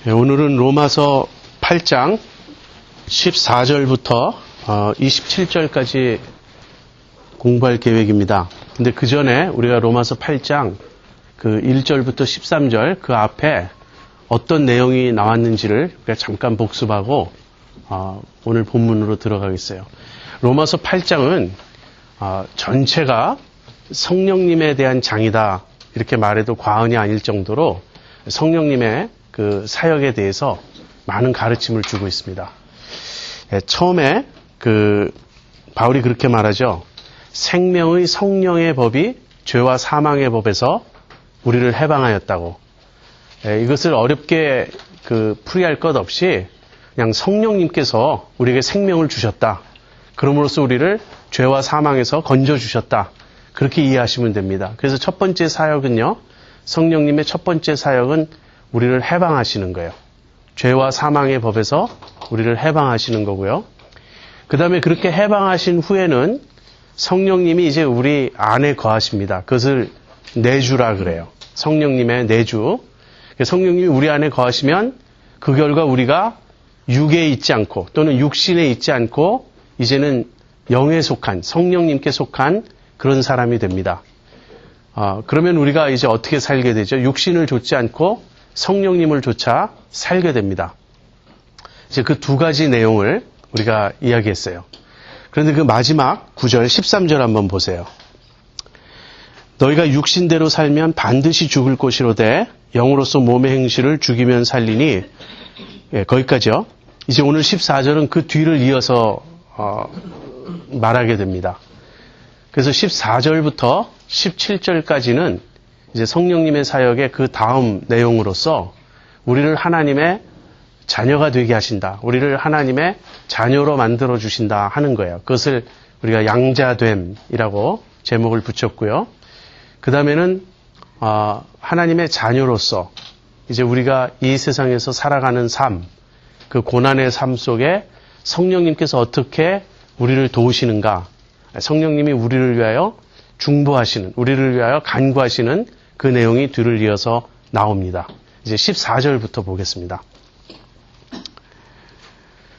오늘은 로마서 8장 14절부터 27절까지 공부할 계획입니다. 근데 그 전에 우리가 로마서 8장 그 1절부터 13절 그 앞에 어떤 내용이 나왔는지를 우리가 잠깐 복습하고 오늘 본문으로 들어가겠어요. 로마서 8장은 전체가 성령님에 대한 장이다 이렇게 말해도 과언이 아닐 정도로 성령님의 그 사역에 대해서 많은 가르침을 주고 있습니다. 처음에 바울이 그렇게 말하죠. 생명의 성령의 법이 죄와 사망의 법에서 우리를 해방하였다고. 이것을 어렵게 풀이할 것 없이 그냥 성령님께서 우리에게 생명을 주셨다. 그럼으로써 우리를 죄와 사망에서 건져주셨다. 그렇게 이해하시면 됩니다. 그래서 첫 번째 사역은요. 성령님의 첫 번째 사역은 우리를 해방하시는 거예요. 죄와 사망의 법에서 우리를 해방하시는 거고요. 그 다음에 그렇게 해방하신 후에는 성령님이 이제 우리 안에 거하십니다. 그것을 내주라 그래요. 성령님의 내주. 성령님이 우리 안에 거하시면 그 결과 우리가 육에 있지 않고 또는 육신에 있지 않고 이제는 영에 속한 성령님께 속한 그런 사람이 됩니다. 그러면 우리가 이제 어떻게 살게 되죠? 육신을 좇지 않고 성령님을 좇아 살게 됩니다. 이제 그 두 가지 내용을 우리가 이야기했어요. 그런데 그 마지막 9절, 13절 한번 보세요. 너희가 육신대로 살면 반드시 죽을 것이로되 영으로서 몸의 행실을 죽이면 살리니 거기까지요. 이제 오늘 14절은 그 뒤를 이어서 말하게 됩니다. 그래서 14절부터 17절까지는 이제 성령님의 사역의 그 다음 내용으로서 우리를 하나님의 자녀가 되게 하신다. 우리를 하나님의 자녀로 만들어 주신다 하는 거예요. 그것을 우리가 양자됨이라고 제목을 붙였고요. 그 다음에는 하나님의 자녀로서 이제 우리가 이 세상에서 살아가는 삶, 그 고난의 삶 속에 성령님께서 어떻게 우리를 도우시는가, 성령님이 우리를 위하여 중보하시는, 우리를 위하여 간구하시는 그 내용이 뒤를 이어서 나옵니다. 이제 14절부터 보겠습니다.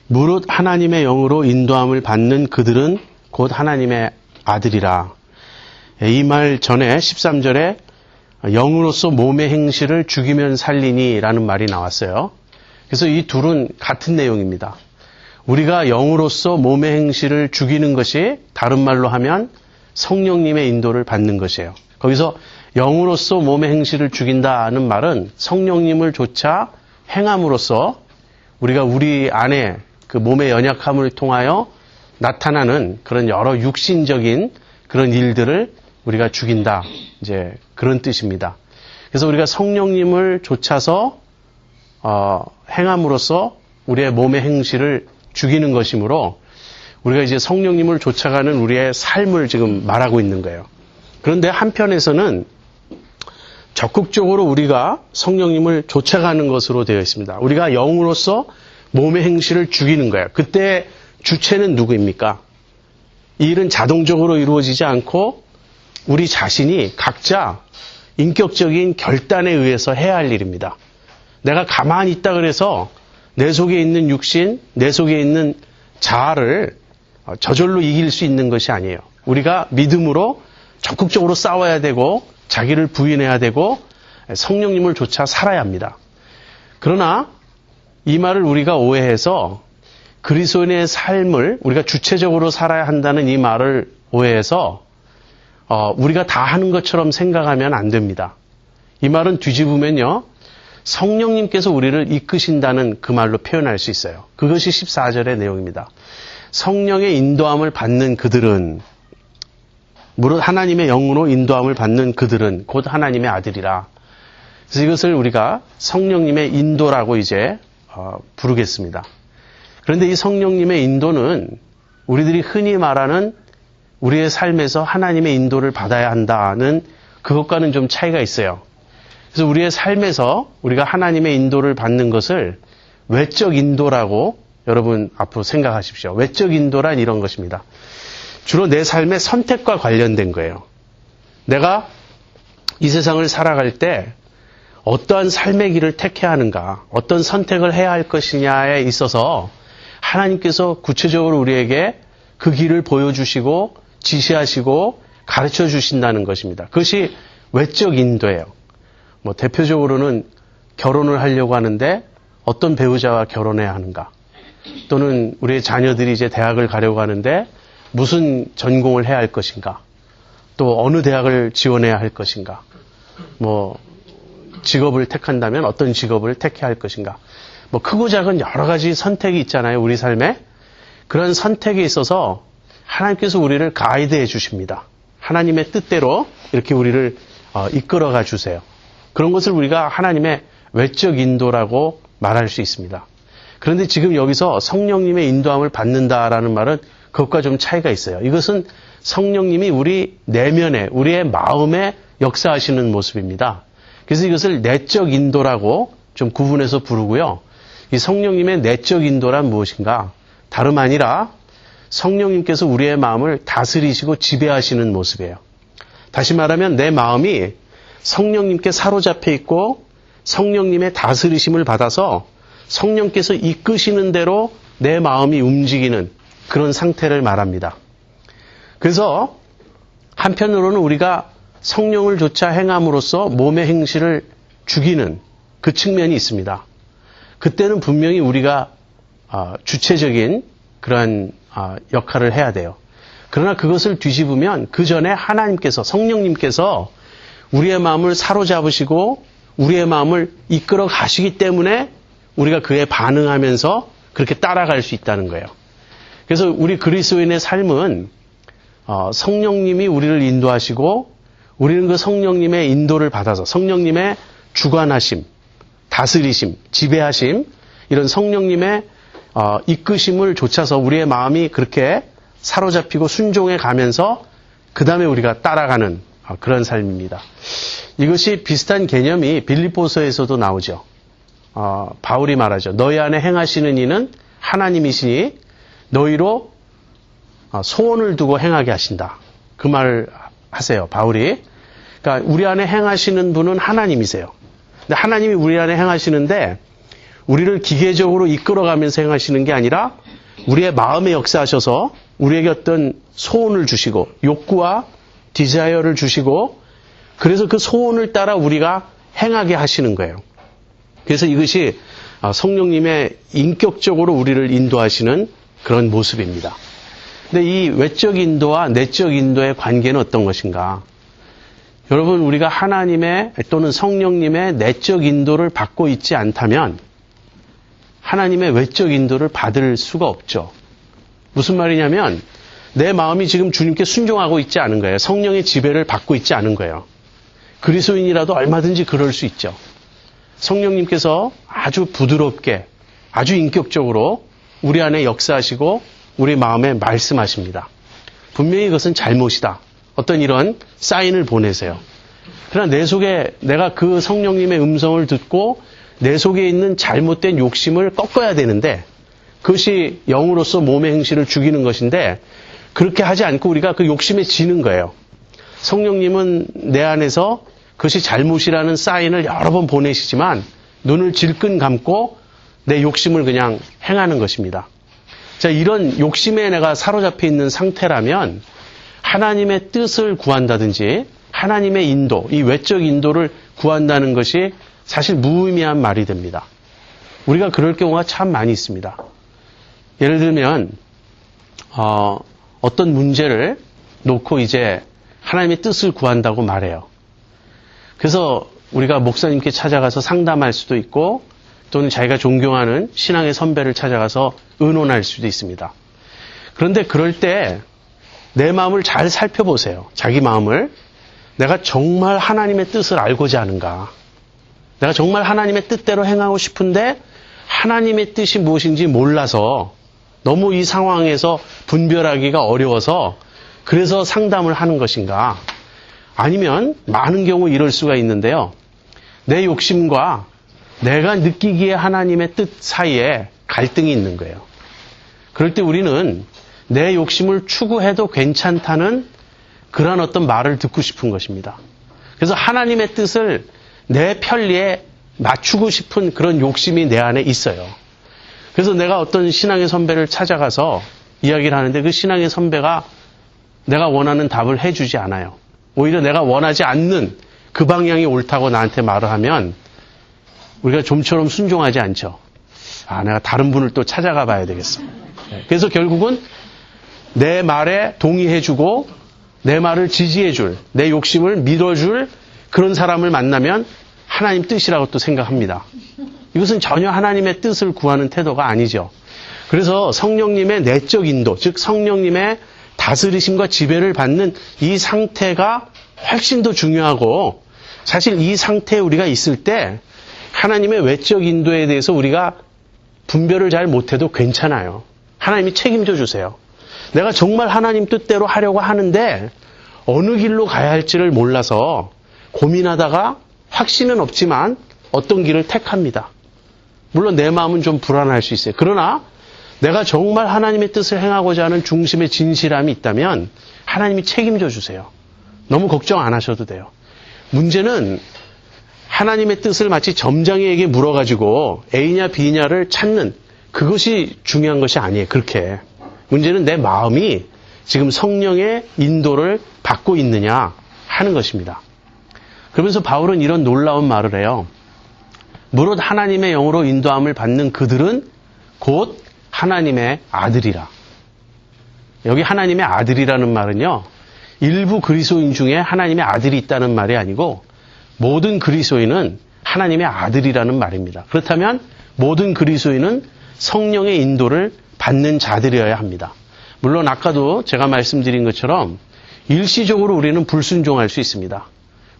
무릇 하나님의 영으로 인도함을 받는 그들은 곧 하나님의 아들이라. 이 말 전에 13절에 영으로서 몸의 행실을 죽이면 살리니 라는 말이 나왔어요. 그래서 이 둘은 같은 내용입니다. 우리가 영으로서 몸의 행실을 죽이는 것이 다른 말로 하면 성령님의 인도를 받는 것이에요. 거기서 영으로서 몸의 행실을 죽인다는 말은 성령님을 좇아 행함으로써 우리가 우리 안에 그 몸의 연약함을 통하여 나타나는 그런 여러 육신적인 그런 일들을 우리가 죽인다. 이제 그런 뜻입니다. 그래서 우리가 성령님을 좇아서 행함으로써 우리의 몸의 행실을 죽이는 것이므로 우리가 이제 성령님을 좇아가는 우리의 삶을 지금 말하고 있는 거예요. 그런데 한편에서는 적극적으로 우리가 성령님을 좇아가는 것으로 되어 있습니다. 우리가 영으로서 몸의 행실을 죽이는 거예요. 그때 주체는 누구입니까? 이 일은 자동적으로 이루어지지 않고 우리 자신이 각자 인격적인 결단에 의해서 해야 할 일입니다. 내가 가만히 있다 그래서 내 속에 있는 육신, 내 속에 있는 자아를 저절로 이길 수 있는 것이 아니에요. 우리가 믿음으로 적극적으로 싸워야 되고 자기를 부인해야 되고 성령님을 좇아 살아야 합니다. 그러나 이 말을 우리가 오해해서 그리스도인의 삶을 우리가 주체적으로 살아야 한다는 이 말을 오해해서 우리가 다 하는 것처럼 생각하면 안 됩니다. 이 말은 뒤집으면요. 성령님께서 우리를 이끄신다는 그 말로 표현할 수 있어요. 그것이 14절의 내용입니다. 성령의 인도함을 받는 그들은 무릇 하나님의 영으로 인도함을 받는 그들은 곧 하나님의 아들이라. 그래서 이것을 우리가 성령님의 인도라고 이제 부르겠습니다. 그런데 이 성령님의 인도는 우리들이 흔히 말하는 우리의 삶에서 하나님의 인도를 받아야 한다는 그것과는 좀 차이가 있어요. 그래서 우리의 삶에서 우리가 하나님의 인도를 받는 것을 외적 인도라고 여러분 앞으로 생각하십시오. 외적 인도란 이런 것입니다. 주로 내 삶의 선택과 관련된 거예요. 내가 이 세상을 살아갈 때 어떠한 삶의 길을 택해야 하는가, 어떤 선택을 해야 할 것이냐에 있어서 하나님께서 구체적으로 우리에게 그 길을 보여주시고 지시하시고 가르쳐 주신다는 것입니다. 그것이 외적 인도예요. 대표적으로는 결혼을 하려고 하는데 어떤 배우자와 결혼해야 하는가, 또는 우리의 자녀들이 이제 대학을 가려고 하는데 무슨 전공을 해야 할 것인가, 또 어느 대학을 지원해야 할 것인가, 직업을 택한다면 어떤 직업을 택해야 할 것인가, 크고 작은 여러 가지 선택이 있잖아요, 우리 삶에. 그런 선택에 있어서 하나님께서 우리를 가이드해 주십니다. 하나님의 뜻대로 이렇게 우리를 이끌어가 주세요. 그런 것을 우리가 하나님의 외적 인도라고 말할 수 있습니다. 그런데 지금 여기서 성령님의 인도함을 받는다라는 말은 그것과 좀 차이가 있어요. 이것은 성령님이 우리 내면에, 우리의 마음에 역사하시는 모습입니다. 그래서 이것을 내적 인도라고 좀 구분해서 부르고요. 이 성령님의 내적 인도란 무엇인가? 다름 아니라 성령님께서 우리의 마음을 다스리시고 지배하시는 모습이에요. 다시 말하면 내 마음이 성령님께 사로잡혀 있고 성령님의 다스리심을 받아서 성령께서 이끄시는 대로 내 마음이 움직이는 그런 상태를 말합니다. 그래서 한편으로는 우리가 성령을 조차 행함으로써 몸의 행실을 죽이는 그 측면이 있습니다. 그때는 분명히 우리가 주체적인 그러한 역할을 해야 돼요. 그러나 그것을 뒤집으면 그 전에 하나님께서, 성령님께서 우리의 마음을 사로잡으시고 우리의 마음을 이끌어 가시기 때문에 우리가 그에 반응하면서 그렇게 따라갈 수 있다는 거예요. 그래서 우리 그리스도인의 삶은 성령님이 우리를 인도하시고 우리는 그 성령님의 인도를 받아서 성령님의 주관하심, 다스리심, 지배하심, 이런 성령님의 이끄심을 좇아서 우리의 마음이 그렇게 사로잡히고 순종해 가면서 그 다음에 우리가 따라가는 그런 삶입니다. 이것이 비슷한 개념이 빌립보서에서도 나오죠. 바울이 말하죠. 너희 안에 행하시는 이는 하나님이시니 너희로 소원을 두고 행하게 하신다. 그 말을 하세요, 바울이. 그러니까 우리 안에 행하시는 분은 하나님이세요. 근데 하나님이 우리 안에 행하시는데 우리를 기계적으로 이끌어가면서 행하시는 게 아니라 우리의 마음에 역사하셔서 우리에게 어떤 소원을 주시고 욕구와 디자이어를 주시고 그래서 그 소원을 따라 우리가 행하게 하시는 거예요. 그래서 이것이 성령님의 인격적으로 우리를 인도하시는 그런 모습입니다. 근데 이 외적 인도와 내적 인도의 관계는 어떤 것인가? 여러분, 우리가 하나님의 또는 성령님의 내적 인도를 받고 있지 않다면 하나님의 외적 인도를 받을 수가 없죠. 무슨 말이냐면 내 마음이 지금 주님께 순종하고 있지 않은 거예요. 성령의 지배를 받고 있지 않은 거예요. 그리스도인이라도 얼마든지 그럴 수 있죠. 성령님께서 아주 부드럽게, 아주 인격적으로 우리 안에 역사하시고 우리 마음에 말씀하십니다. 분명히 그것은 잘못이다. 어떤 이런 사인을 보내세요. 그러나 내 속에 내가 그 성령님의 음성을 듣고 내 속에 있는 잘못된 욕심을 꺾어야 되는데 그것이 영으로서 몸의 행실을 죽이는 것인데 그렇게 하지 않고 우리가 그 욕심에 지는 거예요. 성령님은 내 안에서 그것이 잘못이라는 사인을 여러 번 보내시지만 눈을 질끈 감고 내 욕심을 그냥 행하는 것입니다. 자, 이런 욕심에 내가 사로잡혀 있는 상태라면 하나님의 뜻을 구한다든지 하나님의 인도, 이 외적 인도를 구한다는 것이 사실 무의미한 말이 됩니다. 우리가 그럴 경우가 참 많이 있습니다. 예를 들면 어떤 문제를 놓고 이제 하나님의 뜻을 구한다고 말해요. 그래서 우리가 목사님께 찾아가서 상담할 수도 있고 또는 자기가 존경하는 신앙의 선배를 찾아가서 의논할 수도 있습니다. 그런데 그럴 때 내 마음을 잘 살펴보세요. 자기 마음을. 내가 정말 하나님의 뜻을 알고자 하는가? 내가 정말 하나님의 뜻대로 행하고 싶은데 하나님의 뜻이 무엇인지 몰라서 너무 이 상황에서 분별하기가 어려워서 그래서 상담을 하는 것인가? 아니면 많은 경우 이럴 수가 있는데요. 내 욕심과 내가 느끼기에 하나님의 뜻 사이에 갈등이 있는 거예요. 그럴 때 우리는 내 욕심을 추구해도 괜찮다는 그런 어떤 말을 듣고 싶은 것입니다. 그래서 하나님의 뜻을 내 편리에 맞추고 싶은 그런 욕심이 내 안에 있어요. 그래서 내가 어떤 신앙의 선배를 찾아가서 이야기를 하는데 그 신앙의 선배가 내가 원하는 답을 해주지 않아요. 오히려 내가 원하지 않는 그 방향이 옳다고 나한테 말을 하면 우리가 좀처럼 순종하지 않죠. 내가 다른 분을 또 찾아가 봐야 되겠어. 그래서 결국은 내 말에 동의해주고 내 말을 지지해줄, 내 욕심을 밀어줄 그런 사람을 만나면 하나님 뜻이라고 또 생각합니다. 이것은 전혀 하나님의 뜻을 구하는 태도가 아니죠. 그래서 성령님의 내적 인도, 즉 성령님의 다스리심과 지배를 받는 이 상태가 훨씬 더 중요하고, 사실 이 상태에 우리가 있을 때 하나님의 외적 인도에 대해서 우리가 분별을 잘 못해도 괜찮아요. 하나님이 책임져 주세요. 내가 정말 하나님 뜻대로 하려고 하는데 어느 길로 가야 할지를 몰라서 고민하다가 확신은 없지만 어떤 길을 택합니다. 물론 내 마음은 좀 불안할 수 있어요. 그러나 내가 정말 하나님의 뜻을 행하고자 하는 중심의 진실함이 있다면 하나님이 책임져 주세요. 너무 걱정 안 하셔도 돼요. 문제는 하나님의 뜻을 마치 점장에게 물어가지고 A냐 B냐를 찾는 그것이 중요한 것이 아니에요. 그렇게. 문제는 내 마음이 지금 성령의 인도를 받고 있느냐 하는 것입니다. 그러면서 바울은 이런 놀라운 말을 해요. 무릇 하나님의 영으로 인도함을 받는 그들은 곧 하나님의 아들이라. 여기 하나님의 아들이라는 말은요, 일부 그리스도인 중에 하나님의 아들이 있다는 말이 아니고 모든 그리스도인은 하나님의 아들이라는 말입니다. 그렇다면 모든 그리스도인은 성령의 인도를 받는 자들이어야 합니다. 물론 아까도 제가 말씀드린 것처럼 일시적으로 우리는 불순종할 수 있습니다.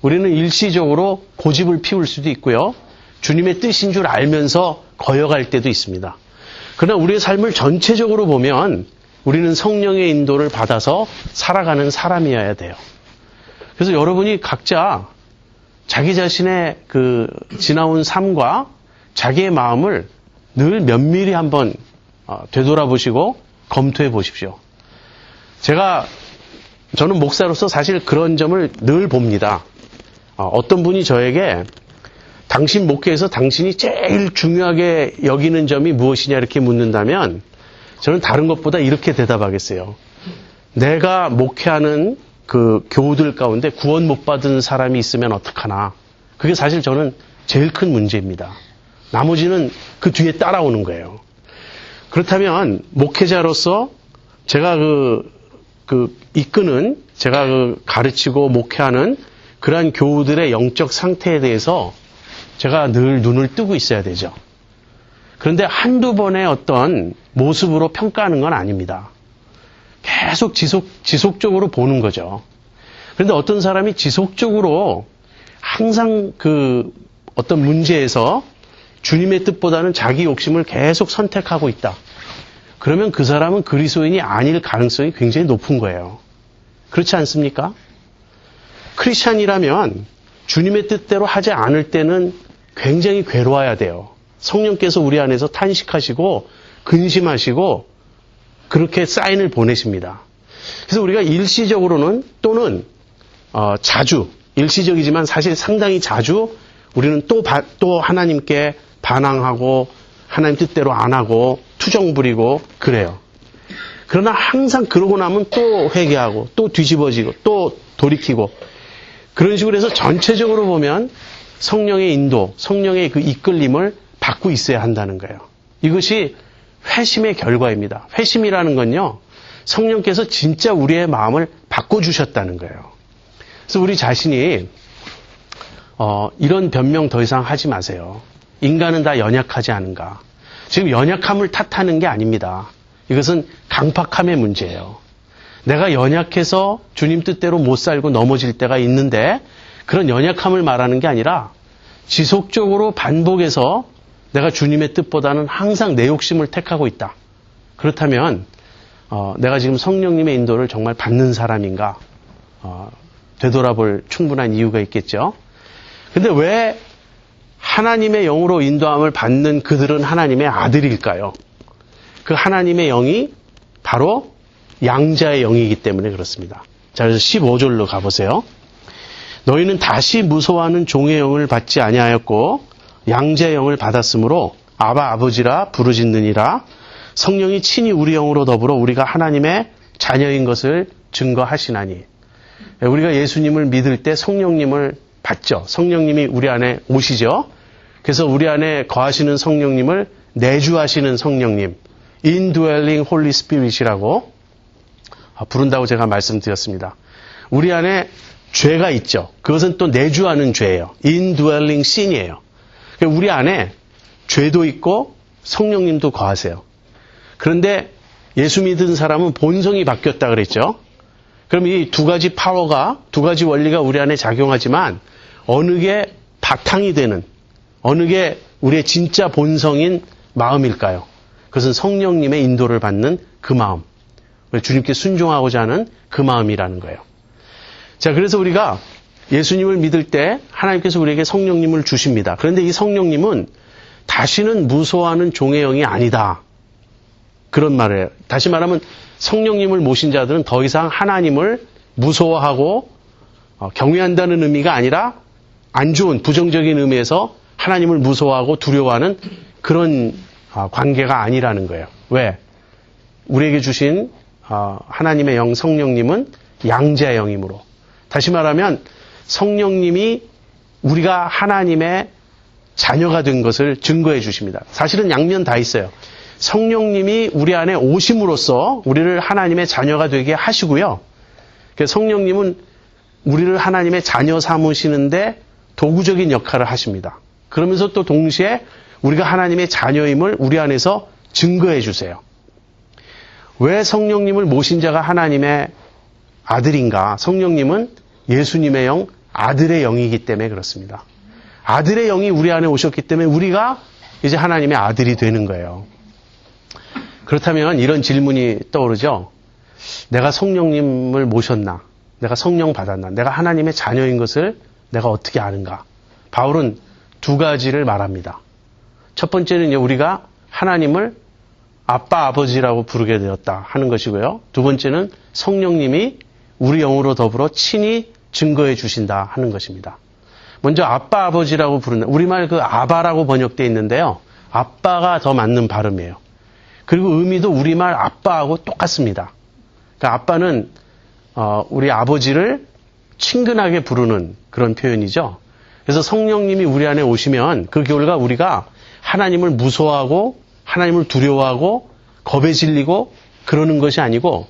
우리는 일시적으로 고집을 피울 수도 있고요. 주님의 뜻인 줄 알면서 거여갈 때도 있습니다. 그러나 우리의 삶을 전체적으로 보면 우리는 성령의 인도를 받아서 살아가는 사람이어야 돼요. 그래서 여러분이 각자 자기 자신의 그 지나온 삶과 자기의 마음을 늘 면밀히 한번 되돌아보시고 검토해 보십시오. 저는 목사로서 사실 그런 점을 늘 봅니다. 어떤 분이 저에게 당신 목회에서 당신이 제일 중요하게 여기는 점이 무엇이냐 이렇게 묻는다면 저는 다른 것보다 이렇게 대답하겠어요. 내가 목회하는 그 교우들 가운데 구원 못 받은 사람이 있으면 어떡하나. 그게 사실 저는 제일 큰 문제입니다. 나머지는 그 뒤에 따라오는 거예요. 그렇다면 목회자로서 제가 이끄는, 제가 가르치고 목회하는 그러한 교우들의 영적 상태에 대해서 제가 늘 눈을 뜨고 있어야 되죠. 그런데 한두 번의 어떤 모습으로 평가하는 건 아닙니다. 계속 지속적으로 보는 거죠. 그런데 어떤 사람이 지속적으로 항상 그 어떤 문제에서 주님의 뜻보다는 자기 욕심을 계속 선택하고 있다. 그러면 그 사람은 그리스도인이 아닐 가능성이 굉장히 높은 거예요. 그렇지 않습니까? 크리스찬이라면 주님의 뜻대로 하지 않을 때는 굉장히 괴로워야 돼요. 성령께서 우리 안에서 탄식하시고 근심하시고 그렇게 사인을 보내십니다. 그래서 우리가 일시적으로는 또는 자주, 일시적이지만 사실 상당히 자주 우리는 또 하나님께 반항하고 하나님 뜻대로 안 하고 투정 부리고 그래요. 그러나 항상 그러고 나면 또 회개하고 또 뒤집어지고 또 돌이키고 그런 식으로 해서 전체적으로 보면 성령의 인도, 성령의 그 이끌림을 받고 있어야 한다는 거예요. 이것이 회심의 결과입니다. 회심이라는 건요, 성령께서 진짜 우리의 마음을 바꿔주셨다는 거예요. 그래서 우리 자신이 이런 변명 더 이상 하지 마세요. 인간은 다 연약하지 않은가. 지금 연약함을 탓하는 게 아닙니다. 이것은 강팍함의 문제예요. 내가 연약해서 주님 뜻대로 못 살고 넘어질 때가 있는데 그런 연약함을 말하는 게 아니라 지속적으로 반복해서 내가 주님의 뜻보다는 항상 내 욕심을 택하고 있다. 그렇다면 내가 지금 성령님의 인도를 정말 받는 사람인가 되돌아볼 충분한 이유가 있겠죠. 근데 왜 하나님의 영으로 인도함을 받는 그들은 하나님의 아들일까요? 그 하나님의 영이 바로 양자의 영이기 때문에 그렇습니다. 자, 그래서 15절로 가보세요. 너희는 다시 무서워하는 종의 영을 받지 아니하였고 양자의 영을 받았으므로 아바 아버지라 부르짖느니라. 성령이 친히 우리 영으로 더불어 우리가 하나님의 자녀인 것을 증거하시나니. 우리가 예수님을 믿을 때 성령님을 받죠. 성령님이 우리 안에 오시죠. 그래서 우리 안에 거하시는 성령님을 내주하시는 성령님, indwelling Holy Spirit이라고 부른다고 제가 말씀드렸습니다. 우리 안에 죄가 있죠. 그것은 또 내주하는 죄예요. indwelling sin이에요. 우리 안에 죄도 있고 성령님도 거하세요. 그런데 예수 믿은 사람은 본성이 바뀌었다 그랬죠. 그럼 이 두 가지 파워가, 두 가지 원리가 우리 안에 작용하지만 어느 게 바탕이 되는, 어느 게 우리의 진짜 본성인 마음일까요? 그것은 성령님의 인도를 받는 그 마음. 주님께 순종하고자 하는 그 마음이라는 거예요. 자, 그래서 우리가 예수님을 믿을 때 하나님께서 우리에게 성령님을 주십니다. 그런데 이 성령님은 다시는 무서워하는 종의 영이 아니다. 그런 말이에요. 다시 말하면 성령님을 모신 자들은 더 이상 하나님을 무서워하고 경외한다는 의미가 아니라 안 좋은 부정적인 의미에서 하나님을 무서워하고 두려워하는 그런 관계가 아니라는 거예요. 왜? 우리에게 주신 하나님의 영 성령님은 양자의 영이므로. 다시 말하면 성령님이 우리가 하나님의 자녀가 된 것을 증거해 주십니다. 사실은 양면 다 있어요. 성령님이 우리 안에 오심으로써 우리를 하나님의 자녀가 되게 하시고요. 성령님은 우리를 하나님의 자녀 삼으시는데 도구적인 역할을 하십니다. 그러면서 또 동시에 우리가 하나님의 자녀임을 우리 안에서 증거해 주세요. 왜 성령님을 모신 자가 하나님의 아들인가? 성령님은 예수님의 영, 아들의 영이기 때문에 그렇습니다. 아들의 영이 우리 안에 오셨기 때문에 우리가 이제 하나님의 아들이 되는 거예요. 그렇다면 이런 질문이 떠오르죠. 내가 성령님을 모셨나? 내가 성령 받았나? 내가 하나님의 자녀인 것을 내가 어떻게 아는가? 바울은 두 가지를 말합니다. 첫 번째는 우리가 하나님을 아빠, 아버지라고 부르게 되었다 하는 것이고요. 두 번째는 성령님이 우리 영으로 더불어 친히 증거해 주신다 하는 것입니다. 먼저 아빠, 아버지라고 부른다. 우리말 그 아바라고 번역되어 있는데요. 아빠가 더 맞는 발음이에요. 그리고 의미도 우리말 아빠하고 똑같습니다. 그러니까 아빠는 우리 아버지를 친근하게 부르는 그런 표현이죠. 그래서 성령님이 우리 안에 오시면 그 결과 우리가 하나님을 무서워하고 하나님을 두려워하고 겁에 질리고 그러는 것이 아니고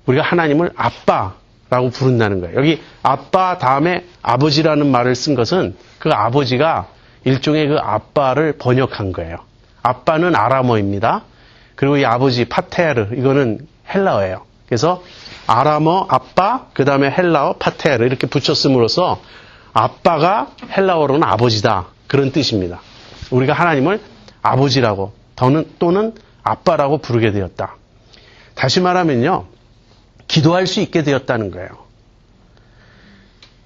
우리가 하나님을 아빠라고 부른다는 거예요. 여기 아빠 다음에 아버지라는 말을 쓴 것은 그 아버지가 일종의 그 아빠를 번역한 거예요. 아빠는 아람어입니다. 그리고 이 아버지 파테르 이거는 헬라어예요. 그래서 아람어 아빠 그 다음에 헬라어 파테르 이렇게 붙였음으로써 아빠가 헬라어로는 아버지다 그런 뜻입니다. 우리가 하나님을 아버지라고 또는 아빠라고 부르게 되었다. 다시 말하면요. 기도할 수 있게 되었다는 거예요.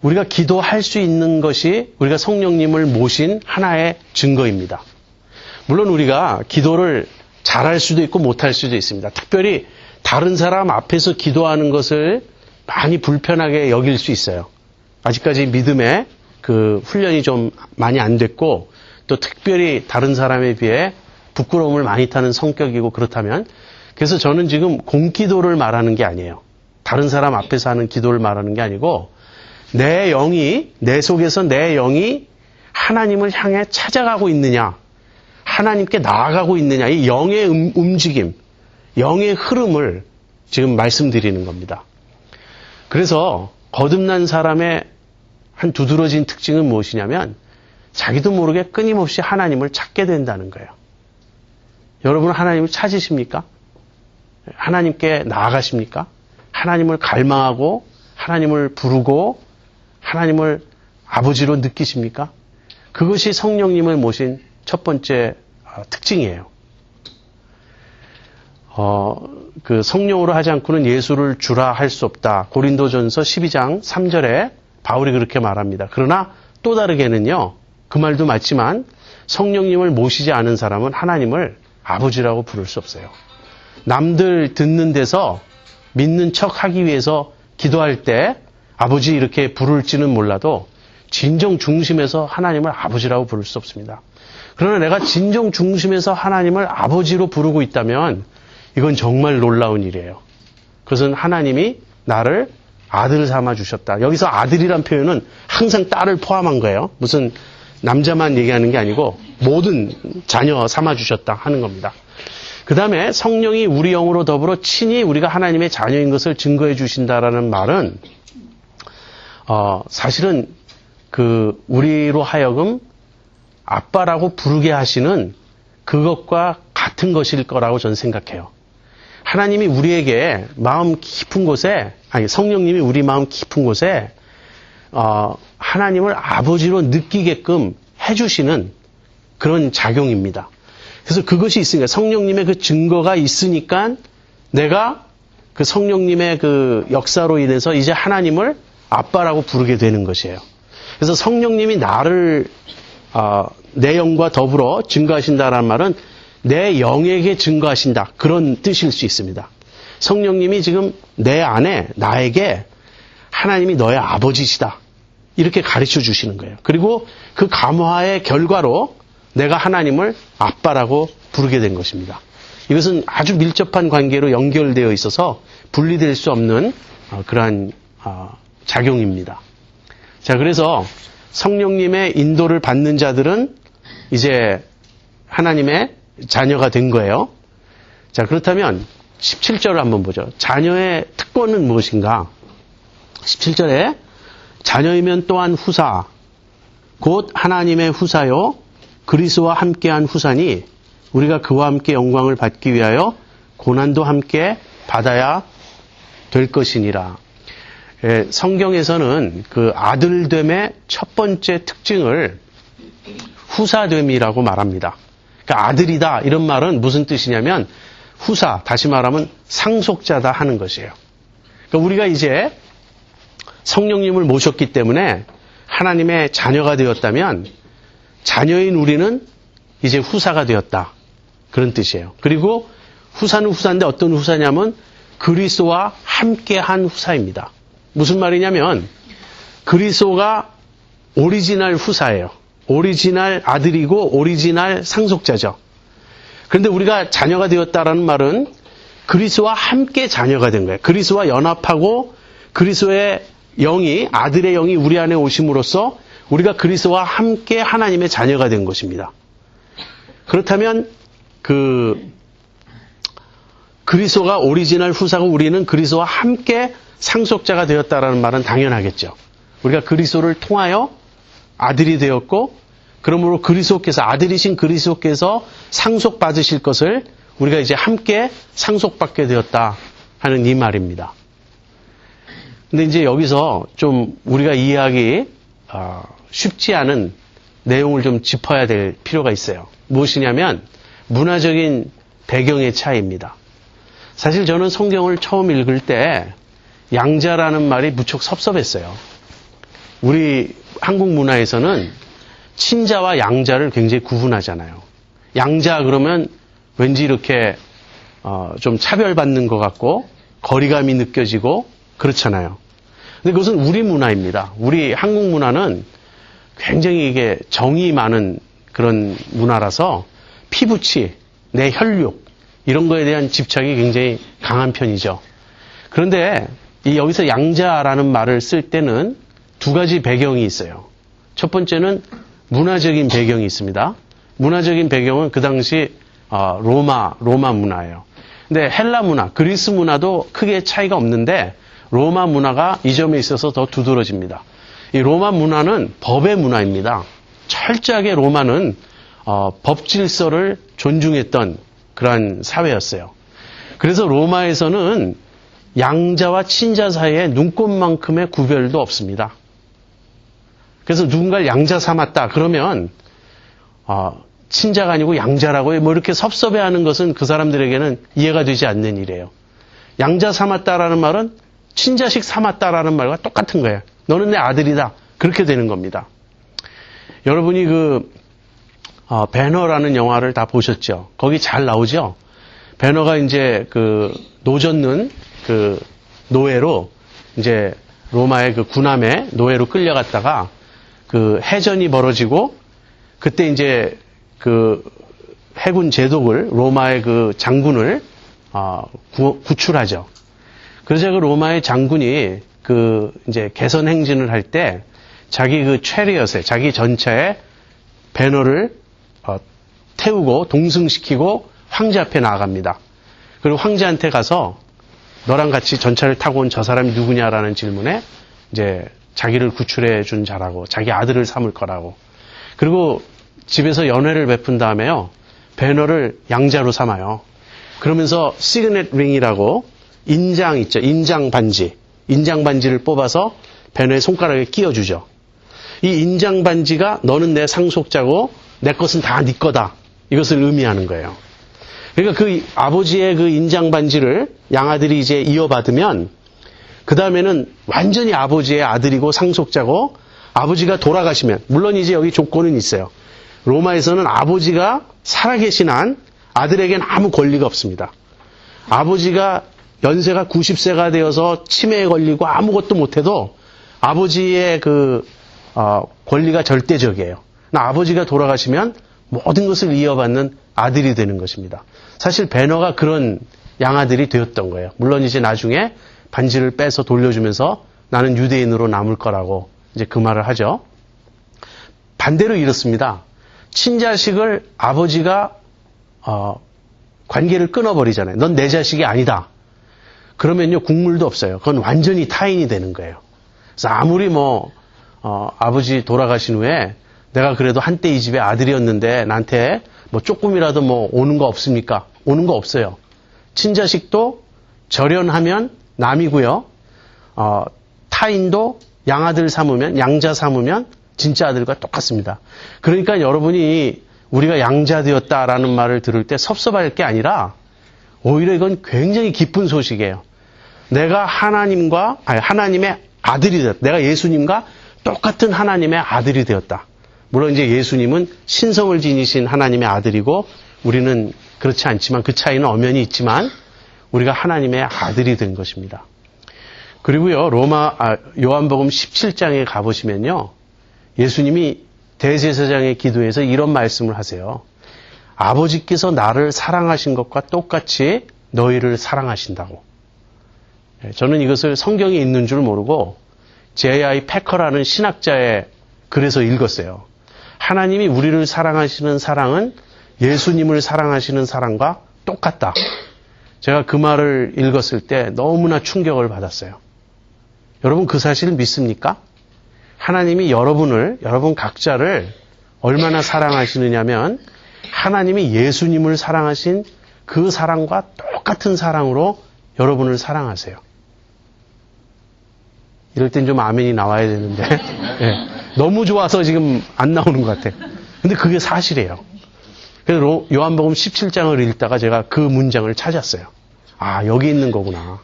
우리가 기도할 수 있는 것이 우리가 성령님을 모신 하나의 증거입니다. 물론 우리가 기도를 잘할 수도 있고 못할 수도 있습니다. 특별히 다른 사람 앞에서 기도하는 것을 많이 불편하게 여길 수 있어요. 아직까지 믿음의 그 훈련이 좀 많이 안 됐고 또 특별히 다른 사람에 비해 부끄러움을 많이 타는 성격이고 그렇다면 그래서 저는 지금 공기도를 말하는 게 아니에요. 다른 사람 앞에서 하는 기도를 말하는 게 아니고 내 속에서 내 영이 하나님을 향해 찾아가고 있느냐 하나님께 나아가고 있느냐 이 영의 움직임 영의 흐름을 지금 말씀드리는 겁니다. 그래서 거듭난 사람의 한 두드러진 특징은 무엇이냐면 자기도 모르게 끊임없이 하나님을 찾게 된다는 거예요. 여러분 하나님을 찾으십니까? 하나님께 나아가십니까? 하나님을 갈망하고 하나님을 부르고 하나님을 아버지로 느끼십니까? 그것이 성령님을 모신 첫 번째 특징이에요. 그 성령으로 하지 않고는 예수를 주라 할 수 없다. 고린도전서 12장 3절에 바울이 그렇게 말합니다. 그러나 또 다르게는요. 그 말도 맞지만 성령님을 모시지 않은 사람은 하나님을 아버지라고 부를 수 없어요. 남들 듣는 데서 믿는 척 하기 위해서 기도할 때 아버지 이렇게 부를지는 몰라도 진정 중심에서 하나님을 아버지라고 부를 수 없습니다. 그러나 내가 진정 중심에서 하나님을 아버지로 부르고 있다면 이건 정말 놀라운 일이에요. 그것은 하나님이 나를 아들 삼아 주셨다. 여기서 아들이란 표현은 항상 딸을 포함한 거예요. 무슨 남자만 얘기하는 게 아니고 모든 자녀 삼아 주셨다 하는 겁니다. 그 다음에 성령이 우리 영으로 더불어 친히 우리가 하나님의 자녀인 것을 증거해 주신다라는 말은 사실은 우리로 하여금 아빠라고 부르게 하시는 그것과 같은 것일 거라고 저는 생각해요. 하나님이 우리에게 마음 깊은 곳에, 성령님이 우리 마음 깊은 곳에 하나님을 아버지로 느끼게끔 해주시는 그런 작용입니다. 그래서 그것이 있으니까 성령님의 그 증거가 있으니까 내가 그 성령님의 그 역사로 인해서 이제 하나님을 아빠라고 부르게 되는 것이에요. 그래서 성령님이 나를 내 영과 더불어 증거하신다라는 말은 내 영에게 증거하신다. 그런 뜻일 수 있습니다. 성령님이 지금 내 안에 나에게 하나님이 너의 아버지시다. 이렇게 가르쳐 주시는 거예요. 그리고 그 감화의 결과로 내가 하나님을 아빠라고 부르게 된 것입니다. 이것은 아주 밀접한 관계로 연결되어 있어서 분리될 수 없는 그러한 작용입니다. 자, 그래서 성령님의 인도를 받는 자들은 이제 하나님의 자녀가 된 거예요. 자, 그렇다면 17절을 한번 보죠. 자녀의 특권은 무엇인가? 17절에 자녀이면 또한 후사, 곧 하나님의 후사요 그리스도와 함께한 후사니 우리가 그와 함께 영광을 받기 위하여 고난도 함께 받아야 될 것이니라. 성경에서는 그 아들됨의 첫 번째 특징을 후사됨이라고 말합니다. 그러니까 아들이다 이런 말은 무슨 뜻이냐면 후사, 다시 말하면 상속자다 하는 것이에요. 그러니까 우리가 이제 성령님을 모셨기 때문에 하나님의 자녀가 되었다면 자녀인 우리는 이제 후사가 되었다. 그런 뜻이에요. 그리고 후사는 후사인데 어떤 후사냐면 그리스도와 함께한 후사입니다. 무슨 말이냐면 그리스도가 오리지널 후사예요. 오리지널 아들이고 오리지널 상속자죠. 그런데 우리가 자녀가 되었다라는 말은 그리스도와 함께 자녀가 된 거예요. 그리스도와 연합하고 그리스도의 영이, 아들의 영이 우리 안에 오심으로써 우리가 그리스도와 함께 하나님의 자녀가 된 것입니다. 그렇다면 그리스도가 오리지널 후사고 우리는 그리스도와 함께 상속자가 되었다라는 말은 당연하겠죠. 우리가 그리스도를 통하여 아들이 되었고 그러므로 그리스도께서 아들이신 그리스도께서 상속받으실 것을 우리가 이제 함께 상속받게 되었다 하는 이 말입니다. 근데 이제 여기서 좀 우리가 이해하기 쉽지 않은 내용을 좀 짚어야 될 필요가 있어요. 무엇이냐면 문화적인 배경의 차이입니다. 사실 저는 성경을 처음 읽을 때 양자라는 말이 무척 섭섭했어요. 우리 한국 문화에서는 친자와 양자를 굉장히 구분하잖아요. 양자 그러면 왠지 이렇게 좀 차별받는 것 같고 거리감이 느껴지고 그렇잖아요. 근데 그것은 우리 문화입니다. 우리 한국 문화는 굉장히 이게 정이 많은 그런 문화라서 피부치, 내 혈육 이런 거에 대한 집착이 굉장히 강한 편이죠. 그런데 여기서 양자라는 말을 쓸 때는 두 가지 배경이 있어요. 첫 번째는 문화적인 배경이 있습니다. 문화적인 배경은 그 당시 로마 문화예요. 근데 헬라 문화, 그리스 문화도 크게 차이가 없는데 로마 문화가 이 점에 있어서 더 두드러집니다. 이 로마 문화는 법의 문화입니다. 철저하게 로마는 법 질서를 존중했던 그러한 사회였어요. 그래서 로마에서는 양자와 친자 사이에 눈꼽만큼의 구별도 없습니다. 그래서 누군가를 양자 삼았다 그러면 친자가 아니고 양자라고 뭐 이렇게 섭섭해하는 것은 그 사람들에게는 이해가 되지 않는 일이에요. 양자 삼았다라는 말은 친자식 삼았다라는 말과 똑같은 거예요. 너는 내 아들이다. 그렇게 되는 겁니다. 여러분이 배너라는 영화를 다 보셨죠? 거기 잘 나오죠? 배너가 이제 노젓는 노예로 이제 로마의 그 군함에 노예로 끌려갔다가 그 해전이 벌어지고 그때 이제 그 해군 제독을 로마의 그 장군을 구출하죠. 그러자 그 로마의 장군이 그 이제 개선 행진을 할 때 자기 그 체리엇에 자기 전차에 배너를 태우고 동승시키고 황제 앞에 나아갑니다. 그리고 황제한테 가서 너랑 같이 전차를 타고 온 저 사람이 누구냐라는 질문에 이제 자기를 구출해 준 자라고 자기 아들을 삼을 거라고. 그리고 집에서 연회를 베푼 다음에요. 배너를 양자로 삼아요. 그러면서 시그넷 링이라고 인장 있죠. 인장 반지를 뽑아서 배너의 손가락에 끼워주죠. 이 인장 반지가 너는 내 상속자고 내 것은 다 네 거다. 이것을 의미하는 거예요. 그러니까 그 아버지의 그 인장 반지를 양아들이 이제 이어받으면 그 다음에는 완전히 아버지의 아들이고 상속자고 아버지가 돌아가시면 물론 이제 여기 조건은 있어요. 로마에서는 아버지가 살아계신 한 아들에게는 아무 권리가 없습니다. 아버지가 연세가 90세가 되어서 치매에 걸리고 아무것도 못해도 아버지의 그 권리가 절대적이에요. 아버지가 돌아가시면 모든 것을 이어받는 아들이 되는 것입니다. 사실 배너가 그런 양아들이 되었던 거예요. 물론 이제 나중에 반지를 빼서 돌려주면서 나는 유대인으로 남을 거라고 이제 그 말을 하죠. 반대로 이렇습니다. 친자식을 아버지가 관계를 끊어버리잖아요. 넌 내 자식이 아니다. 그러면요 국물도 없어요. 그건 완전히 타인이 되는 거예요. 그래서 아무리 아버지 돌아가신 후에 내가 그래도 한때 이 집의 아들이었는데 나한테 조금이라도 오는 거 없습니까? 오는 거 없어요. 친자식도 절연하면 남이고요. 타인도 양아들 삼으면 양자 삼으면 진짜 아들과 똑같습니다. 그러니까 여러분이 우리가 양자 되었다라는 말을 들을 때 섭섭할 게 아니라 오히려 이건 굉장히 기쁜 소식이에요. 내가 하나님의 아들이 되었다. 내가 예수님과 똑같은 하나님의 아들이 되었다. 물론 이제 예수님은 신성을 지니신 하나님의 아들이고 우리는 그렇지 않지만 그 차이는 엄연히 있지만 우리가 하나님의 아들이 된 것입니다. 그리고요 요한복음 17장에 가보시면요 예수님이 대제사장의 기도에서 이런 말씀을 하세요. 아버지께서 나를 사랑하신 것과 똑같이 너희를 사랑하신다고. 저는 이것을 성경에 있는 줄 모르고 J.I. 패커라는 신학자의 글에서 읽었어요. 하나님이 우리를 사랑하시는 사랑은 예수님을 사랑하시는 사랑과 똑같다. 제가 그 말을 읽었을 때 너무나 충격을 받았어요. 여러분 그 사실을 믿습니까? 하나님이 여러분 각자를 얼마나 사랑하시느냐면 하나님이 예수님을 사랑하신 그 사랑과 똑같은 사랑으로 여러분을 사랑하세요. 이럴 땐 좀 아멘이 나와야 되는데 네, 너무 좋아서 지금 안 나오는 것 같아요. 근데 그게 사실이에요. 그래서 요한복음 17장을 읽다가 제가 그 문장을 찾았어요. 아, 여기 있는 거구나.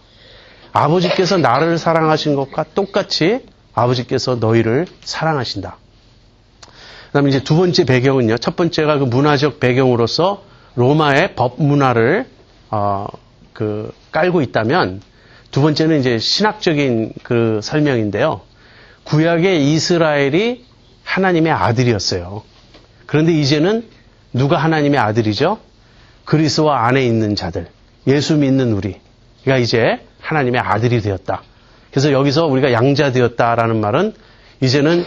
아버지께서 나를 사랑하신 것과 똑같이 아버지께서 너희를 사랑하신다. 그다음에 이제 두 번째 배경은요. 첫 번째가 그 문화적 배경으로서 로마의 법 문화를 깔고 있다면 두 번째는 이제 신학적인 그 설명인데요. 구약의 이스라엘이 하나님의 아들이었어요. 그런데 이제는 누가 하나님의 아들이죠? 그리스도 안에 있는 자들, 예수 믿는 우리가 이제 하나님의 아들이 되었다. 그래서 여기서 우리가 양자 되었다라는 말은 이제는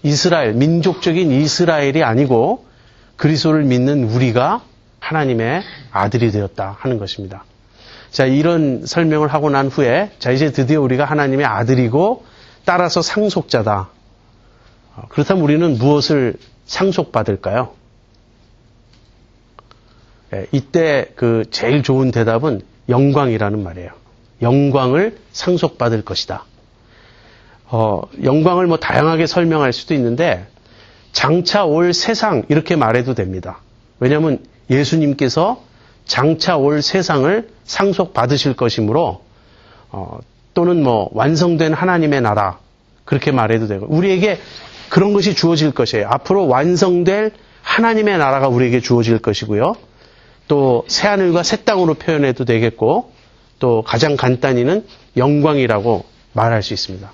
이스라엘, 민족적인 이스라엘이 아니고 그리스도를 믿는 우리가 하나님의 아들이 되었다 하는 것입니다. 자, 이런 설명을 하고 난 후에 자, 이제 드디어 우리가 하나님의 아들이고 따라서 상속자다. 그렇다면 우리는 무엇을 상속받을까요? 이때 그 제일 좋은 대답은 영광이라는 말이에요. 영광을 상속받을 것이다. 영광을 다양하게 설명할 수도 있는데 장차 올 세상 이렇게 말해도 됩니다. 왜냐하면 예수님께서 장차 올 세상을 상속받으실 것이므로 또는 완성된 하나님의 나라 그렇게 말해도 되고 우리에게 그런 것이 주어질 것이에요. 앞으로 완성될 하나님의 나라가 우리에게 주어질 것이고요. 또 새하늘과 새 땅으로 표현해도 되겠고 또 가장 간단히는 영광이라고 말할 수 있습니다.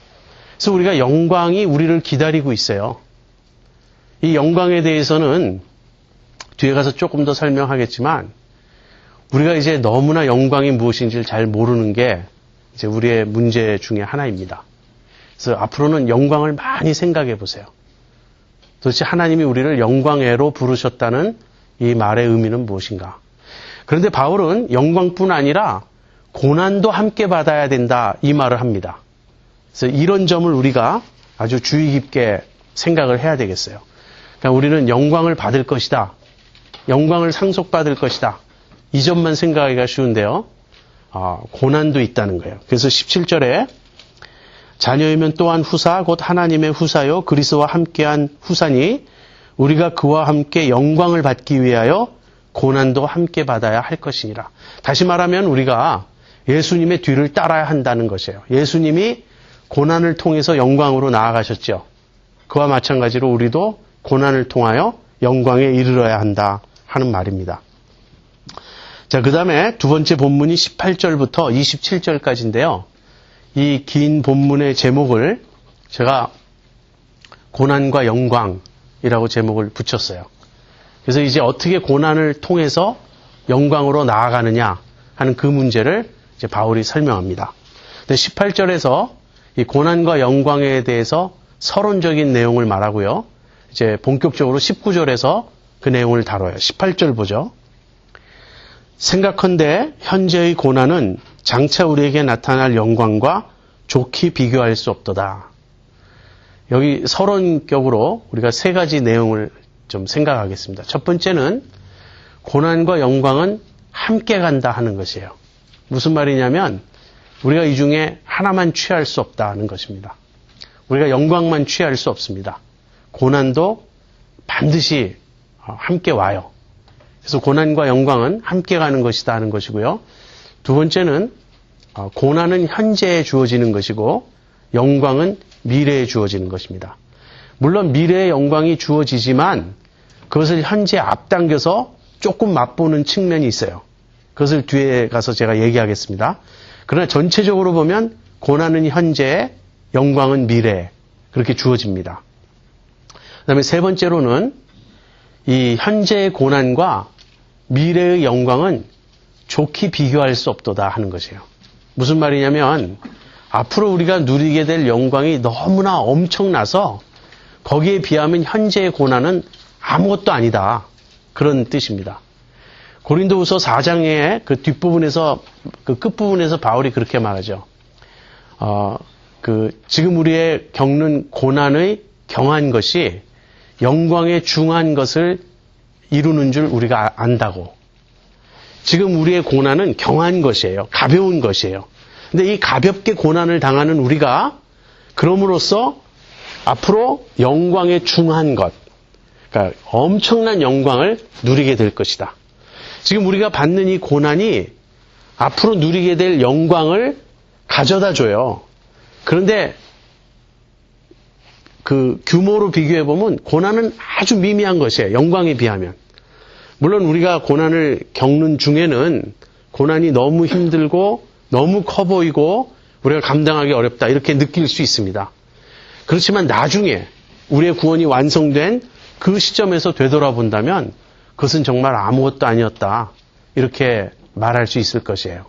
그래서 우리가 영광이 우리를 기다리고 있어요. 이 영광에 대해서는 뒤에 가서 조금 더 설명하겠지만 우리가 이제 너무나 영광이 무엇인지를 잘 모르는 게 이제 우리의 문제 중에 하나입니다. 그래서 앞으로는 영광을 많이 생각해 보세요. 도대체 하나님이 우리를 영광애로 부르셨다는 이 말의 의미는 무엇인가? 그런데 바울은 영광뿐 아니라 고난도 함께 받아야 된다 이 말을 합니다. 그래서 이런 점을 우리가 아주 주의 깊게 생각을 해야 되겠어요. 그러니까 우리는 영광을 받을 것이다. 영광을 상속받을 것이다. 이 점만 생각하기가 쉬운데요. 고난도 있다는 거예요. 그래서 17절에 자녀이면 또한 후사 곧 하나님의 후사요 그리스도와 함께한 후사니 우리가 그와 함께 영광을 받기 위하여 고난도 함께 받아야 할 것이니라. 다시 말하면 우리가 예수님의 뒤를 따라야 한다는 것이에요. 예수님이 고난을 통해서 영광으로 나아가셨죠. 그와 마찬가지로 우리도 고난을 통하여 영광에 이르러야 한다 하는 말입니다. 자, 그 다음에 두 번째 본문이 18절부터 27절까지인데요. 이 긴 본문의 제목을 제가 고난과 영광이라고 제목을 붙였어요. 그래서 이제 어떻게 고난을 통해서 영광으로 나아가느냐 하는 그 문제를 이제 바울이 설명합니다. 근데 18절에서 이 고난과 영광에 대해서 서론적인 내용을 말하고요. 이제 본격적으로 19절에서 그 내용을 다뤄요. 18절 보죠. 생각컨대 현재의 고난은 장차 우리에게 나타날 영광과 좋게 비교할 수 없도다. 여기 서론격으로 우리가 세 가지 내용을 좀 생각하겠습니다. 첫 번째는 고난과 영광은 함께 간다 하는 것이에요. 무슨 말이냐면 우리가 이 중에 하나만 취할 수 없다는 것입니다. 우리가 영광만 취할 수 없습니다. 고난도 반드시 함께 와요. 그래서 고난과 영광은 함께 가는 것이다 하는 것이고요. 두 번째는 고난은 현재에 주어지는 것이고 영광은 미래에 주어지는 것입니다. 물론 미래의 영광이 주어지지만 그것을 현재 앞당겨서 조금 맛보는 측면이 있어요. 그것을 뒤에 가서 제가 얘기하겠습니다. 그러나 전체적으로 보면 고난은 현재에, 영광은 미래에 그렇게 주어집니다. 그 다음에 세 번째로는 이 현재의 고난과 미래의 영광은 좋게 비교할 수 없도다 하는 것이에요. 무슨 말이냐면 앞으로 우리가 누리게 될 영광이 너무나 엄청나서 거기에 비하면 현재의 고난은 아무것도 아니다. 그런 뜻입니다. 고린도후서 4장의 그 뒷부분에서 그 끝부분에서 바울이 그렇게 말하죠. 지금 우리의 겪는 고난의 경한 것이 영광에 중한 것을 이루는 줄 우리가 안다고. 지금 우리의 고난은 경한 것이에요. 가벼운 것이에요. 근데 이 가볍게 고난을 당하는 우리가 그럼으로써 앞으로 영광에 중한 것, 그러니까 엄청난 영광을 누리게 될 것이다. 지금 우리가 받는 이 고난이 앞으로 누리게 될 영광을 가져다 줘요. 그런데 그 규모로 비교해 보면 고난은 아주 미미한 것이에요. 영광에 비하면. 물론 우리가 고난을 겪는 중에는 고난이 너무 힘들고 너무 커 보이고 우리가 감당하기 어렵다 이렇게 느낄 수 있습니다. 그렇지만 나중에 우리의 구원이 완성된 그 시점에서 되돌아본다면 그것은 정말 아무것도 아니었다 이렇게 말할 수 있을 것이에요.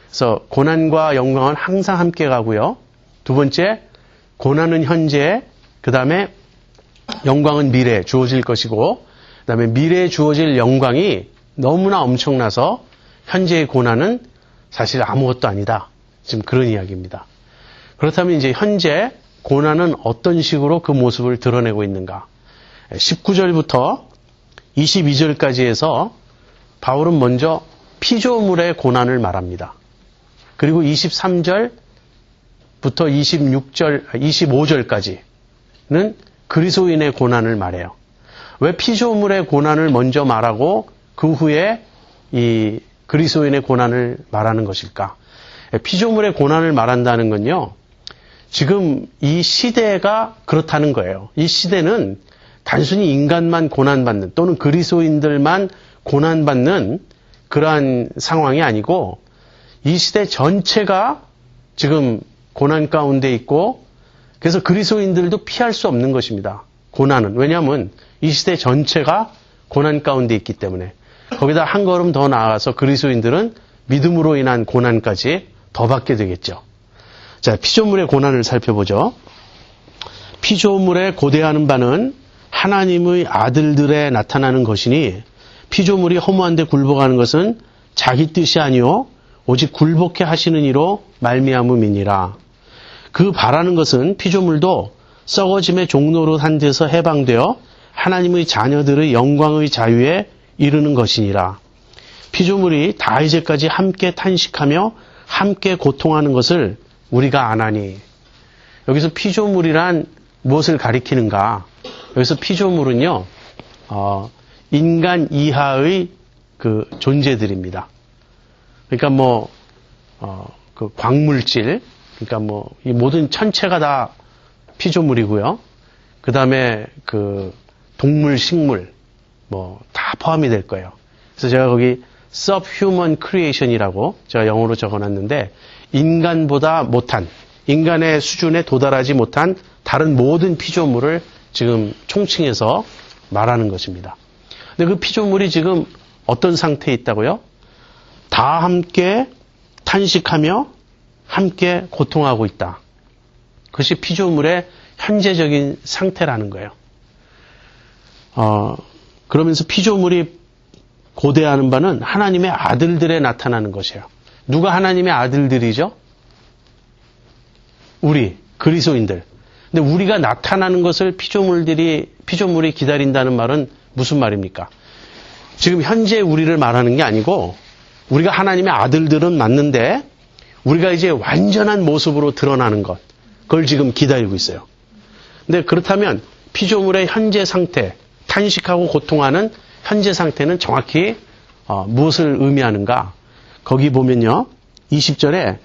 그래서 고난과 영광은 항상 함께 가고요. 두 번째, 고난은 현재, 그 다음에 영광은 미래에 주어질 것이고 그 다음에 미래에 주어질 영광이 너무나 엄청나서 현재의 고난은 사실 아무것도 아니다. 지금 그런 이야기입니다. 그렇다면 이제 현재 고난은 어떤 식으로 그 모습을 드러내고 있는가? 19절부터 22절까지 해서 바울은 먼저 피조물의 고난을 말합니다. 그리고 23절부터 25절까지는 그리스도인의 고난을 말해요. 왜 피조물의 고난을 먼저 말하고 그 후에 이 그리스도인의 고난을 말하는 것일까? 피조물의 고난을 말한다는 건요. 지금 이 시대가 그렇다는 거예요. 이 시대는 단순히 인간만 고난받는 또는 그리스도인들만 고난받는 그러한 상황이 아니고 이 시대 전체가 지금 고난 가운데 있고 그래서 그리스도인들도 피할 수 없는 것입니다. 고난은. 왜냐하면 이 시대 전체가 고난 가운데 있기 때문에 거기다 한 걸음 더 나아가서 그리스도인들은 믿음으로 인한 고난까지 더 받게 되겠죠. 자, 피조물의 고난을 살펴보죠. 피조물에 고대하는 바는 하나님의 아들들에 나타나는 것이니 피조물이 허무한 데 굴복하는 것은 자기 뜻이 아니요 오직 굴복해 하시는 이로 말미암음이니라. 그 바라는 것은 피조물도 썩어짐의 종노릇한 데서 해방되어 하나님의 자녀들의 영광의 자유에 이르는 것이니라. 피조물이 다 이제까지 함께 탄식하며 함께 고통하는 것을 우리가 아나니. 여기서 피조물이란 무엇을 가리키는가? 여기서 피조물은요, 인간 이하의 그 존재들입니다. 그러니까 그 광물질, 그러니까 이 모든 천체가 다 피조물이고요. 그 다음에 그 동물, 식물, 다 포함이 될 거예요. 그래서 제가 거기 subhuman creation이라고 제가 영어로 적어놨는데 인간보다 못한, 인간의 수준에 도달하지 못한 다른 모든 피조물을 지금 총칭해서 말하는 것입니다. 근데 그 피조물이 지금 어떤 상태에 있다고요? 다 함께 탄식하며 함께 고통하고 있다. 그것이 피조물의 현재적인 상태라는 거예요. 그러면서 피조물이 고대하는 바는 하나님의 아들들에 나타나는 것이에요. 누가 하나님의 아들들이죠? 우리, 그리스도인들. 근데 우리가 나타나는 것을 피조물이 기다린다는 말은 무슨 말입니까? 지금 현재 우리를 말하는 게 아니고 우리가 하나님의 아들들은 맞는데 우리가 이제 완전한 모습으로 드러나는 것, 그걸 지금 기다리고 있어요. 근데 그렇다면 피조물의 현재 상태, 탄식하고 고통하는 현재 상태는 정확히 무엇을 의미하는가? 거기 보면요. 20절에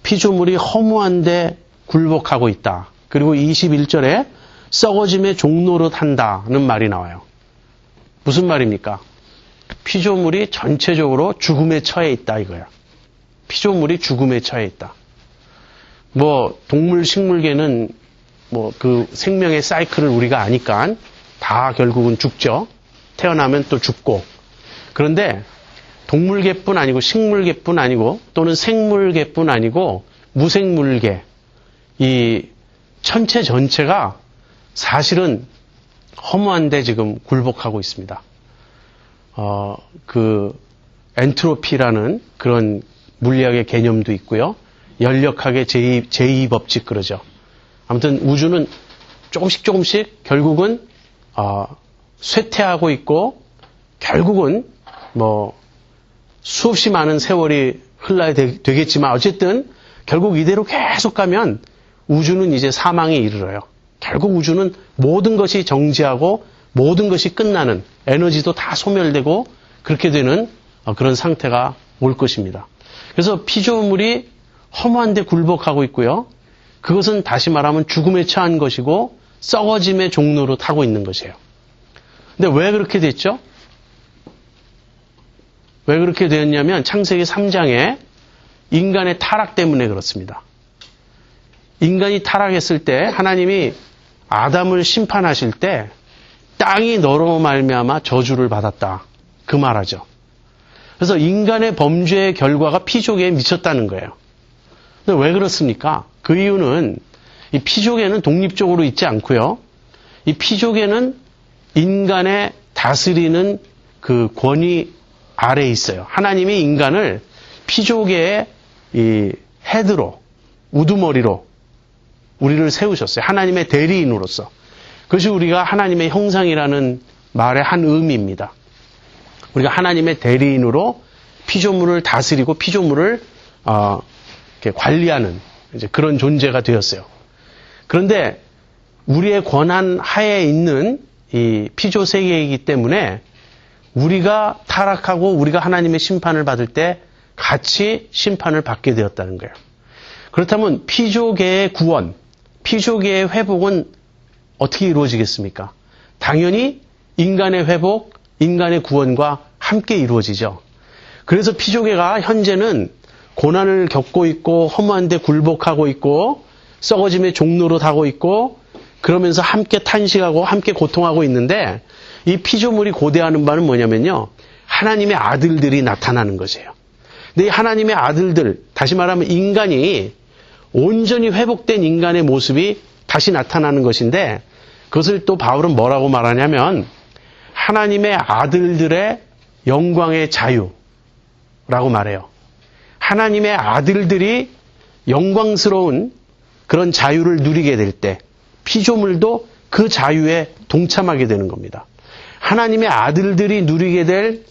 피조물이 허무한데 굴복하고 있다. 그리고 21절에 썩어짐의 종노릇 한다는 말이 나와요. 무슨 말입니까? 피조물이 전체적으로 죽음에 처해 있다 이거야. 피조물이 죽음에 처해 있다. 동물, 식물계는 그 생명의 사이클을 우리가 아니까 다 결국은 죽죠. 태어나면 또 죽고. 그런데 동물계뿐 아니고 식물계뿐 아니고 또는 생물계뿐 아니고 무생물계, 이 천체 전체가 사실은 허무한데 지금 굴복하고 있습니다. 그 엔트로피라는 그런 물리학의 개념도 있고요. 연력학의 제2법칙 그러죠. 아무튼 우주는 조금씩 결국은 쇠퇴하고 있고 결국은 수없이 많은 세월이 흘러야 되겠지만 어쨌든 결국 이대로 계속 가면 우주는 이제 사망에 이르러요. 결국 우주는 모든 것이 정지하고 모든 것이 끝나는, 에너지도 다 소멸되고 그렇게 되는 그런 상태가 올 것입니다. 그래서 피조물이 허무한데 굴복하고 있고요. 그것은 다시 말하면 죽음에 처한 것이고 썩어짐의 종로로 타고 있는 것이에요. 근데 왜 그렇게 됐죠? 왜 그렇게 되었냐면 창세기 3장에 인간의 타락 때문에 그렇습니다. 인간이 타락했을 때 하나님이 아담을 심판하실 때 땅이 너로 말미암아 저주를 받았다. 그 말하죠. 그래서 인간의 범죄의 결과가 피조계에 미쳤다는 거예요. 근데 왜 그렇습니까? 그 이유는 이 피조계는 독립적으로 있지 않고요. 이 피조계는 인간의 다스리는 그 권위 아래에 있어요. 하나님이 인간을 피조계의 이 헤드로, 우두머리로 우리를 세우셨어요. 하나님의 대리인으로서. 그것이 우리가 하나님의 형상이라는 말의 한 의미입니다. 우리가 하나님의 대리인으로 피조물을 다스리고 피조물을 이렇게 관리하는 이제 그런 존재가 되었어요. 그런데 우리의 권한 하에 있는 이 피조 세계이기 때문에 우리가 타락하고 우리가 하나님의 심판을 받을 때 같이 심판을 받게 되었다는 거예요. 그렇다면 피조계의 구원, 피조계의 회복은 어떻게 이루어지겠습니까? 당연히 인간의 회복, 인간의 구원과 함께 이루어지죠. 그래서 피조계가 현재는 고난을 겪고 있고 허무한데 굴복하고 있고 썩어짐의 종로로 타고 있고 그러면서 함께 탄식하고 함께 고통하고 있는데 이 피조물이 고대하는 바는 뭐냐면요. 하나님의 아들들이 나타나는 것이에요. 근데 이 하나님의 아들들, 다시 말하면 인간이 온전히 회복된 인간의 모습이 다시 나타나는 것인데 그것을 또 바울은 뭐라고 말하냐면 하나님의 아들들의 영광의 자유라고 말해요. 하나님의 아들들이 영광스러운 그런 자유를 누리게 될 때 피조물도 그 자유에 동참하게 되는 겁니다. 하나님의 아들들이 누리게 될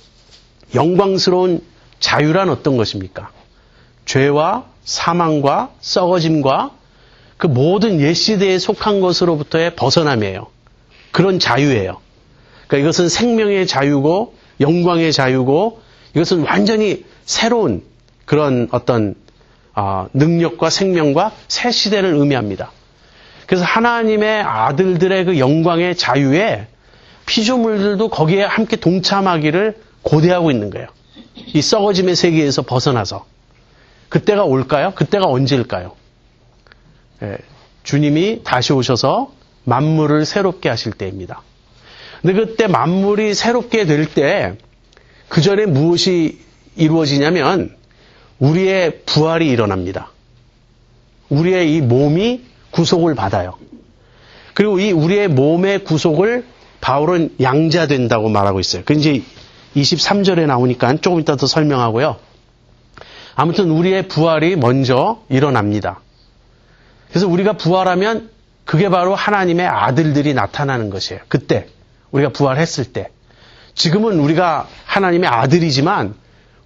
영광스러운 자유란 어떤 것입니까? 죄와 사망과 썩어짐과 그 모든 옛시대에 속한 것으로부터의 벗어남이에요. 그런 자유예요. 그러니까 이것은 생명의 자유고 영광의 자유고 이것은 완전히 새로운 그런 어떤 능력과 생명과 새 시대를 의미합니다. 그래서 하나님의 아들들의 그 영광의 자유에 피조물들도 거기에 함께 동참하기를 고대하고 있는 거예요. 이 썩어짐의 세계에서 벗어나서. 그때가 올까요? 그때가 언제일까요? 주님이 다시 오셔서 만물을 새롭게 하실 때입니다. 근데 그때 만물이 새롭게 될 때 그 전에 무엇이 이루어지냐면 우리의 부활이 일어납니다. 우리의 이 몸이 구속을 받아요. 그리고 이 우리의 몸의 구속을 바울은 양자된다고 말하고 있어요. 그 이제 23절에 나오니까 조금 이따 더 설명하고요. 아무튼 우리의 부활이 먼저 일어납니다. 그래서 우리가 부활하면 그게 바로 하나님의 아들들이 나타나는 것이에요. 그때 우리가 부활했을 때. 지금은 우리가 하나님의 아들이지만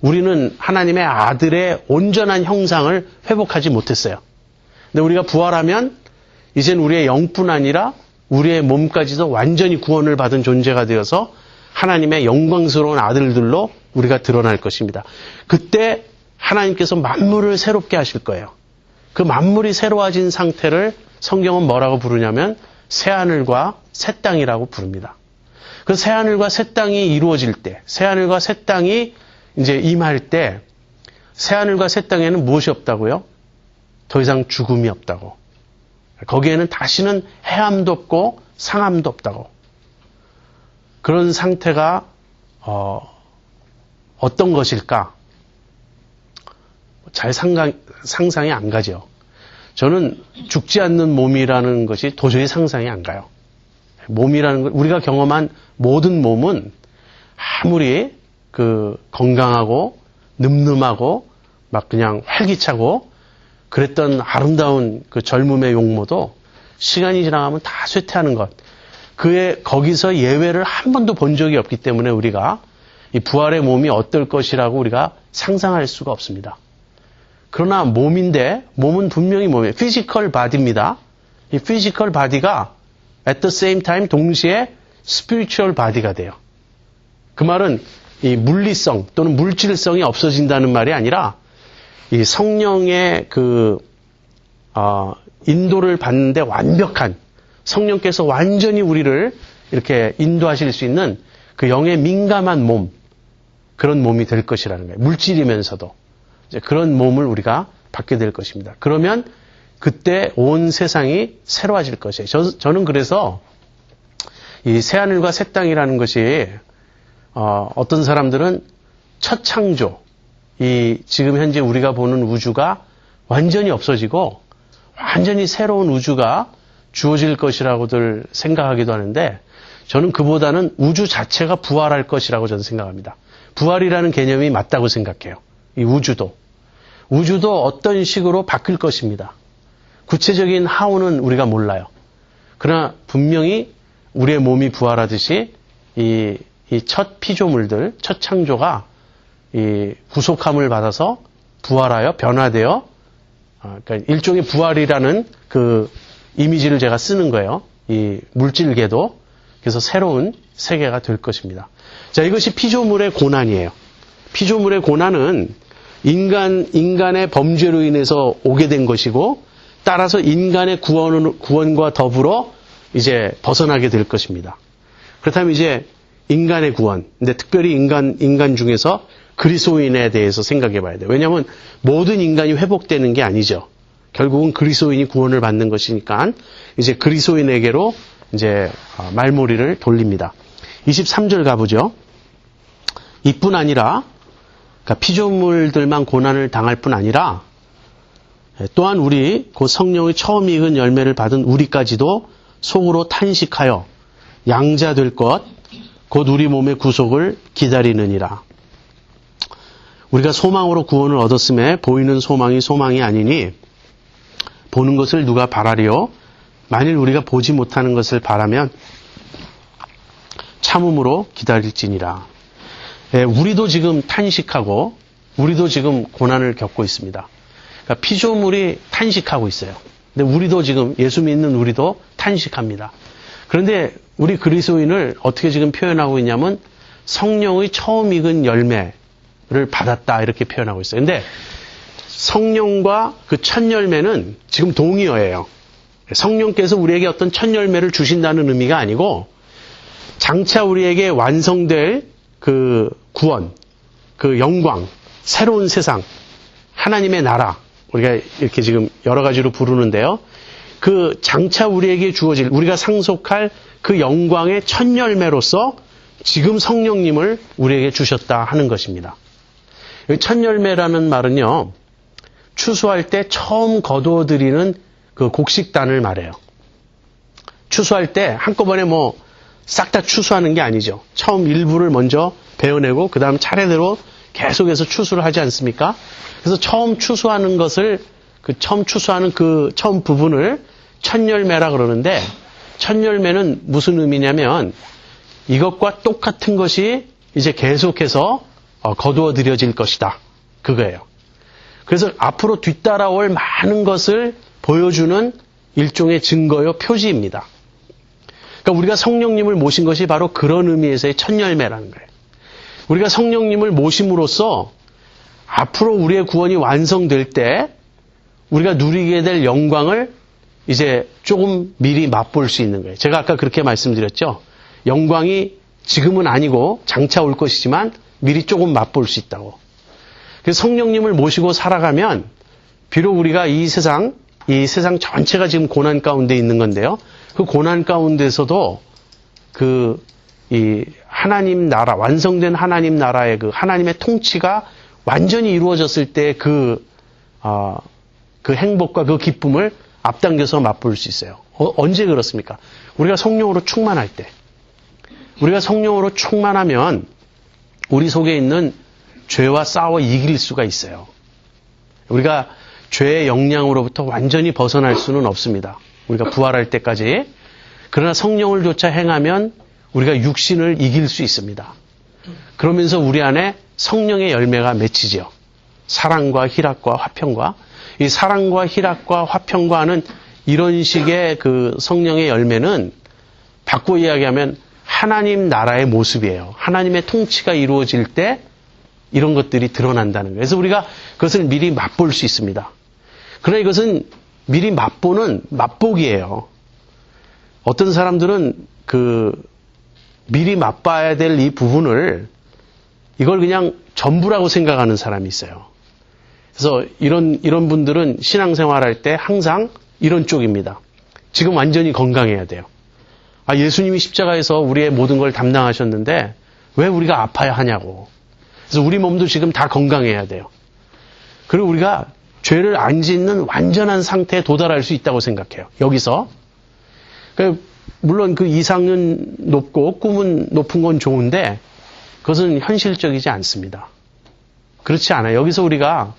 우리는 하나님의 아들의 온전한 형상을 회복하지 못했어요. 근데 우리가 부활하면 이젠 우리의 영뿐 아니라 우리의 몸까지도 완전히 구원을 받은 존재가 되어서 하나님의 영광스러운 아들들로 우리가 드러날 것입니다. 그때 하나님께서 만물을 새롭게 하실 거예요. 그 만물이 새로워진 상태를 성경은 뭐라고 부르냐면 새하늘과 새 땅이라고 부릅니다. 그 새하늘과 새 땅이 이루어질 때, 새하늘과 새 땅이 이제 임할 때, 새하늘과 새 땅에는 무엇이 없다고요? 더 이상 죽음이 없다고. 거기에는 다시는 해함도 없고 상함도 없다고. 그런 상태가 어떤 것일까? 잘 상상이 안 가죠. 저는 죽지 않는 몸이라는 것이 도저히 상상이 안 가요. 몸이라는 것, 우리가 경험한 모든 몸은 아무리 그 건강하고 늠름하고 막 그냥 활기차고 그랬던 아름다운 그 젊음의 용모도 시간이 지나가면 다 쇠퇴하는 것. 거기서 예외를 한 번도 본 적이 없기 때문에 우리가 이 부활의 몸이 어떨 것이라고 우리가 상상할 수가 없습니다. 그러나 몸인데 몸은 분명히 몸이에요. 피지컬 바디입니다. 이 피지컬 바디가 at the same time 동시에 spiritual 바디가 돼요. 그 말은 이 물리성 또는 물질성이 없어진다는 말이 아니라 이 성령의 그 인도를 받는데 완벽한 성령께서 완전히 우리를 이렇게 인도하실 수 있는 그 영의 민감한 몸, 그런 몸이 될 것이라는 거예요. 물질이면서도 이제 그런 몸을 우리가 받게 될 것입니다. 그러면 그때 온 세상이 새로워질 것이에요. 저는 그래서 이 새하늘과 새 땅이라는 것이 어떤 사람들은 첫 창조, 이 지금 현재 우리가 보는 우주가 완전히 없어지고 완전히 새로운 우주가 주어질 것이라고들 생각하기도 하는데 저는 그보다는 우주 자체가 부활할 것이라고 저는 생각합니다. 부활이라는 개념이 맞다고 생각해요. 이 우주도 어떤 식으로 바뀔 것입니다. 구체적인 하우는 우리가 몰라요. 그러나 분명히 우리의 몸이 부활하듯이 이 첫 피조물들, 첫 창조가 이 구속함을 받아서 부활하여 변화되어 그러니까 일종의 부활이라는 그 이미지를 제가 쓰는 거예요. 이 물질계도. 그래서 새로운 세계가 될 것입니다. 자, 이것이 피조물의 고난이에요. 피조물의 고난은 인간의 범죄로 인해서 오게 된 것이고 따라서 인간의 구원과 더불어 이제 벗어나게 될 것입니다. 그렇다면 이제 인간의 구원. 근데 특별히 인간 중에서 그리스도인에 대해서 생각해 봐야 돼요. 왜냐하면 모든 인간이 회복되는 게 아니죠. 결국은 그리스도인이 구원을 받는 것이니까 이제 그리스도인에게로 이제 말머리를 돌립니다. 23절 가보죠. 이뿐 아니라 그러니까 피조물들만 고난을 당할 뿐 아니라 또한 우리 곧 성령의 처음 익은 열매를 받은 우리까지도 속으로 탄식하여 양자 될 것 곧 우리 몸의 구속을 기다리느니라. 우리가 소망으로 구원을 얻었음에 보이는 소망이 아니니 보는 것을 누가 바라리요? 만일 우리가 보지 못하는 것을 바라면 참음으로 기다릴지니라. 우리도 지금 탄식하고 우리도 지금 고난을 겪고 있습니다. 그러니까 피조물이 탄식하고 있어요. 근데 우리도 지금 예수 믿는 우리도 탄식합니다. 그런데 우리 그리스도인을 어떻게 지금 표현하고 있냐면 성령의 처음 익은 열매를 받았다 이렇게 표현하고 있어요. 근데 성령과 그 첫 열매는 지금 동의어예요. 성령께서 우리에게 어떤 첫 열매를 주신다는 의미가 아니고 장차 우리에게 완성될 그 구원, 그 영광, 새로운 세상, 하나님의 나라 우리가 이렇게 지금 여러 가지로 부르는데요. 그 장차 우리에게 주어질 우리가 상속할 그 영광의 첫 열매로서 지금 성령님을 우리에게 주셨다 하는 것입니다. 첫 열매라는 말은요. 추수할 때 처음 거두어들이는 그 곡식단을 말해요. 추수할 때 한꺼번에 뭐 싹 다 추수하는 게 아니죠. 처음 일부를 먼저 베어내고 그 다음 차례대로 계속해서 추수를 하지 않습니까? 그래서 처음 추수하는 것을 처음 추수하는 그 처음 부분을 첫 열매라 그러는데 첫 열매는 무슨 의미냐면 이것과 똑같은 것이 이제 계속해서 거두어들여질 것이다. 그거예요. 그래서 앞으로 뒤따라올 많은 것을 보여주는 일종의 증거요, 표지입니다. 그러니까 우리가 성령님을 모신 것이 바로 그런 의미에서의 첫 열매라는 거예요. 우리가 성령님을 모심으로써 앞으로 우리의 구원이 완성될 때 우리가 누리게 될 영광을 이제 조금 미리 맛볼 수 있는 거예요. 제가 아까 그렇게 말씀드렸죠. 영광이 지금은 아니고 장차 올 것이지만 미리 조금 맛볼 수 있다고. 그래서 성령님을 모시고 살아가면 비록 우리가 이 세상 전체가 지금 고난 가운데 있는 건데요. 그 고난 가운데서도 이 하나님 나라, 완성된 하나님 나라의 그 하나님의 통치가 완전히 이루어졌을 때 그 행복과 그 기쁨을 앞당겨서 맛볼 수 있어요. 언제 그렇습니까? 우리가 성령으로 충만할 때. 우리가 성령으로 충만하면 우리 속에 있는 죄와 싸워 이길 수가 있어요. 우리가 죄의 영향으로부터 완전히 벗어날 수는 없습니다. 우리가 부활할 때까지. 그러나 성령을 쫓아 행하면 우리가 육신을 이길 수 있습니다. 그러면서 우리 안에 성령의 열매가 맺히죠. 사랑과 희락과 화평과 이 사랑과 희락과 화평과 하는 이런 식의 그 성령의 열매는 바꿔 이야기하면 하나님 나라의 모습이에요. 하나님의 통치가 이루어질 때 이런 것들이 드러난다는 거예요. 그래서 우리가 그것을 미리 맛볼 수 있습니다. 그러나 이것은 미리 맛보는 맛보기예요. 어떤 사람들은 미리 맛봐야 될 이 부분을 이걸 그냥 전부라고 생각하는 사람이 있어요. 그래서 이런 분들은 신앙생활할 때 항상 이런 쪽입니다. 지금 완전히 건강해야 돼요. 예수님이 십자가에서 우리의 모든 걸 담당하셨는데 왜 우리가 아파야 하냐고. 그래서 우리 몸도 지금 다 건강해야 돼요. 그리고 우리가 죄를 안 짓는 완전한 상태에 도달할 수 있다고 생각해요. 여기서. 물론 그 이상은 높고 꿈은 높은 건 좋은데 그것은 현실적이지 않습니다. 그렇지 않아요. 여기서 우리가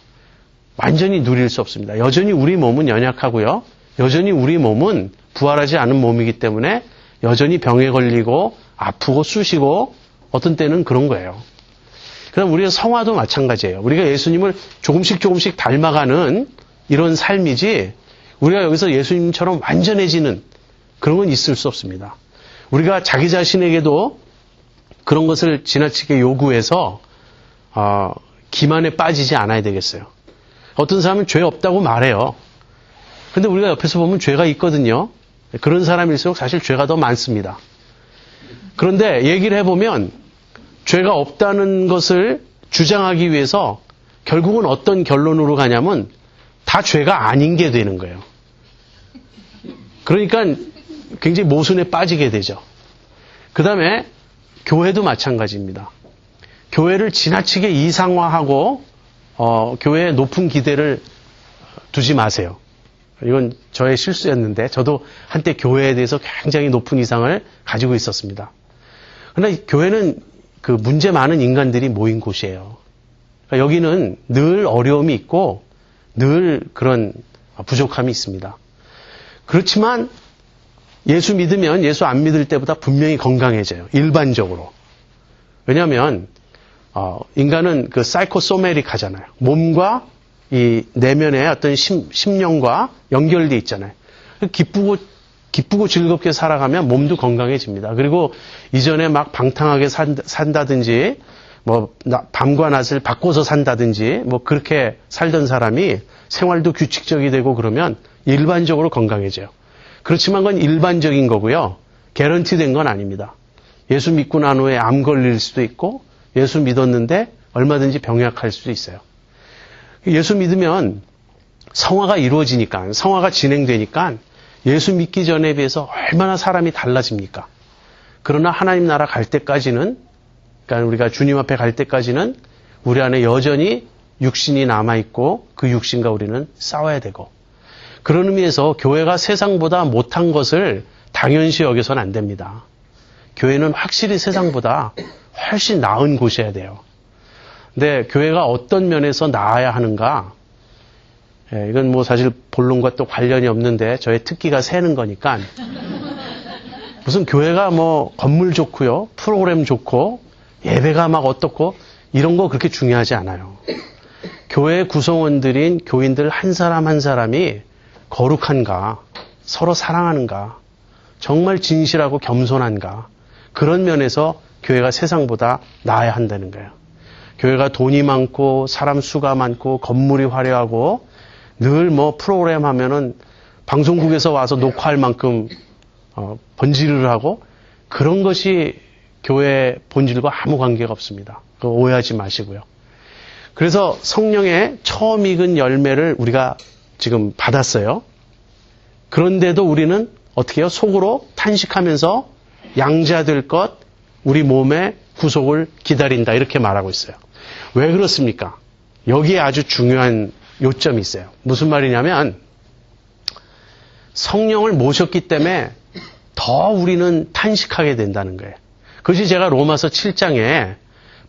완전히 누릴 수 없습니다. 여전히 우리 몸은 연약하고요. 여전히 우리 몸은 부활하지 않은 몸이기 때문에 여전히 병에 걸리고 아프고 쑤시고 어떤 때는 그런 거예요. 그럼 우리가 성화도 마찬가지예요. 우리가 예수님을 조금씩 닮아가는 이런 삶이지 우리가 여기서 예수님처럼 완전해지는 그런 건 있을 수 없습니다. 우리가 자기 자신에게도 그런 것을 지나치게 요구해서 기만에 빠지지 않아야 되겠어요. 어떤 사람은 죄 없다고 말해요. 근데 우리가 옆에서 보면 죄가 있거든요. 그런 사람일수록 사실 죄가 더 많습니다. 그런데 얘기를 해보면 죄가 없다는 것을 주장하기 위해서 결국은 어떤 결론으로 가냐면 다 죄가 아닌 게 되는 거예요. 그러니까 굉장히 모순에 빠지게 되죠. 그 다음에 교회도 마찬가지입니다. 교회를 지나치게 이상화하고 교회에 높은 기대를 두지 마세요. 이건 저의 실수였는데 저도 한때 교회에 대해서 굉장히 높은 이상을 가지고 있었습니다. 그러나 교회는 그 문제 많은 인간들이 모인 곳이에요. 그러니까 여기는 늘 어려움이 있고 늘 그런 부족함이 있습니다. 그렇지만 예수 믿으면 예수 안 믿을 때보다 분명히 건강해져요. 일반적으로. 왜냐하면 인간은 그 사이코소메릭 하잖아요. 몸과 이 내면의 어떤 심령과 연결돼 있잖아요. 기쁘고 즐겁게 살아가면 몸도 건강해집니다. 그리고 이전에 막 방탕하게 산다든지 뭐 밤과 낮을 바꿔서 산다든지 뭐 그렇게 살던 사람이 생활도 규칙적이 되고 그러면 일반적으로 건강해져요. 그렇지만 그건 일반적인 거고요. 개런티된 건 아닙니다. 예수 믿고 난 후에 암 걸릴 수도 있고 예수 믿었는데 얼마든지 병약할 수도 있어요. 예수 믿으면 성화가 이루어지니까, 성화가 진행되니까 예수 믿기 전에 비해서 얼마나 사람이 달라집니까? 그러나 하나님 나라 갈 때까지는, 그러니까 우리가 주님 앞에 갈 때까지는 우리 안에 여전히 육신이 남아있고 그 육신과 우리는 싸워야 되고, 그런 의미에서 교회가 세상보다 못한 것을 당연시 여겨서는 안 됩니다. 교회는 확실히 세상보다 훨씬 나은 곳이어야 돼요. 근데 교회가 어떤 면에서 나아야 하는가? 이건 뭐 사실 본론과 또 관련이 없는데 저의 특기가 새는 거니까 무슨 교회가 뭐 건물 좋고요, 프로그램 좋고 예배가 막 어떻고 이런 거 그렇게 중요하지 않아요. 교회 구성원들인 교인들 한 사람 한 사람이 거룩한가, 서로 사랑하는가, 정말 진실하고 겸손한가, 그런 면에서 교회가 세상보다 나아야 한다는 거예요. 교회가 돈이 많고 사람 수가 많고 건물이 화려하고 늘 뭐 프로그램 하면은 방송국에서 와서 녹화할 만큼 번지르르 하고 그런 것이 교회 본질과 아무 관계가 없습니다. 그거 오해하지 마시고요. 그래서 성령의 처음 익은 열매를 우리가 지금 받았어요. 그런데도 우리는 어떻게 해요? 속으로 탄식하면서 양자될 것, 우리 몸의 구속을 기다린다 이렇게 말하고 있어요. 왜 그렇습니까? 여기에 아주 중요한 요점이 있어요. 무슨 말이냐면 성령을 모셨기 때문에 더 우리는 탄식하게 된다는 거예요. 그것이 제가 로마서 7장에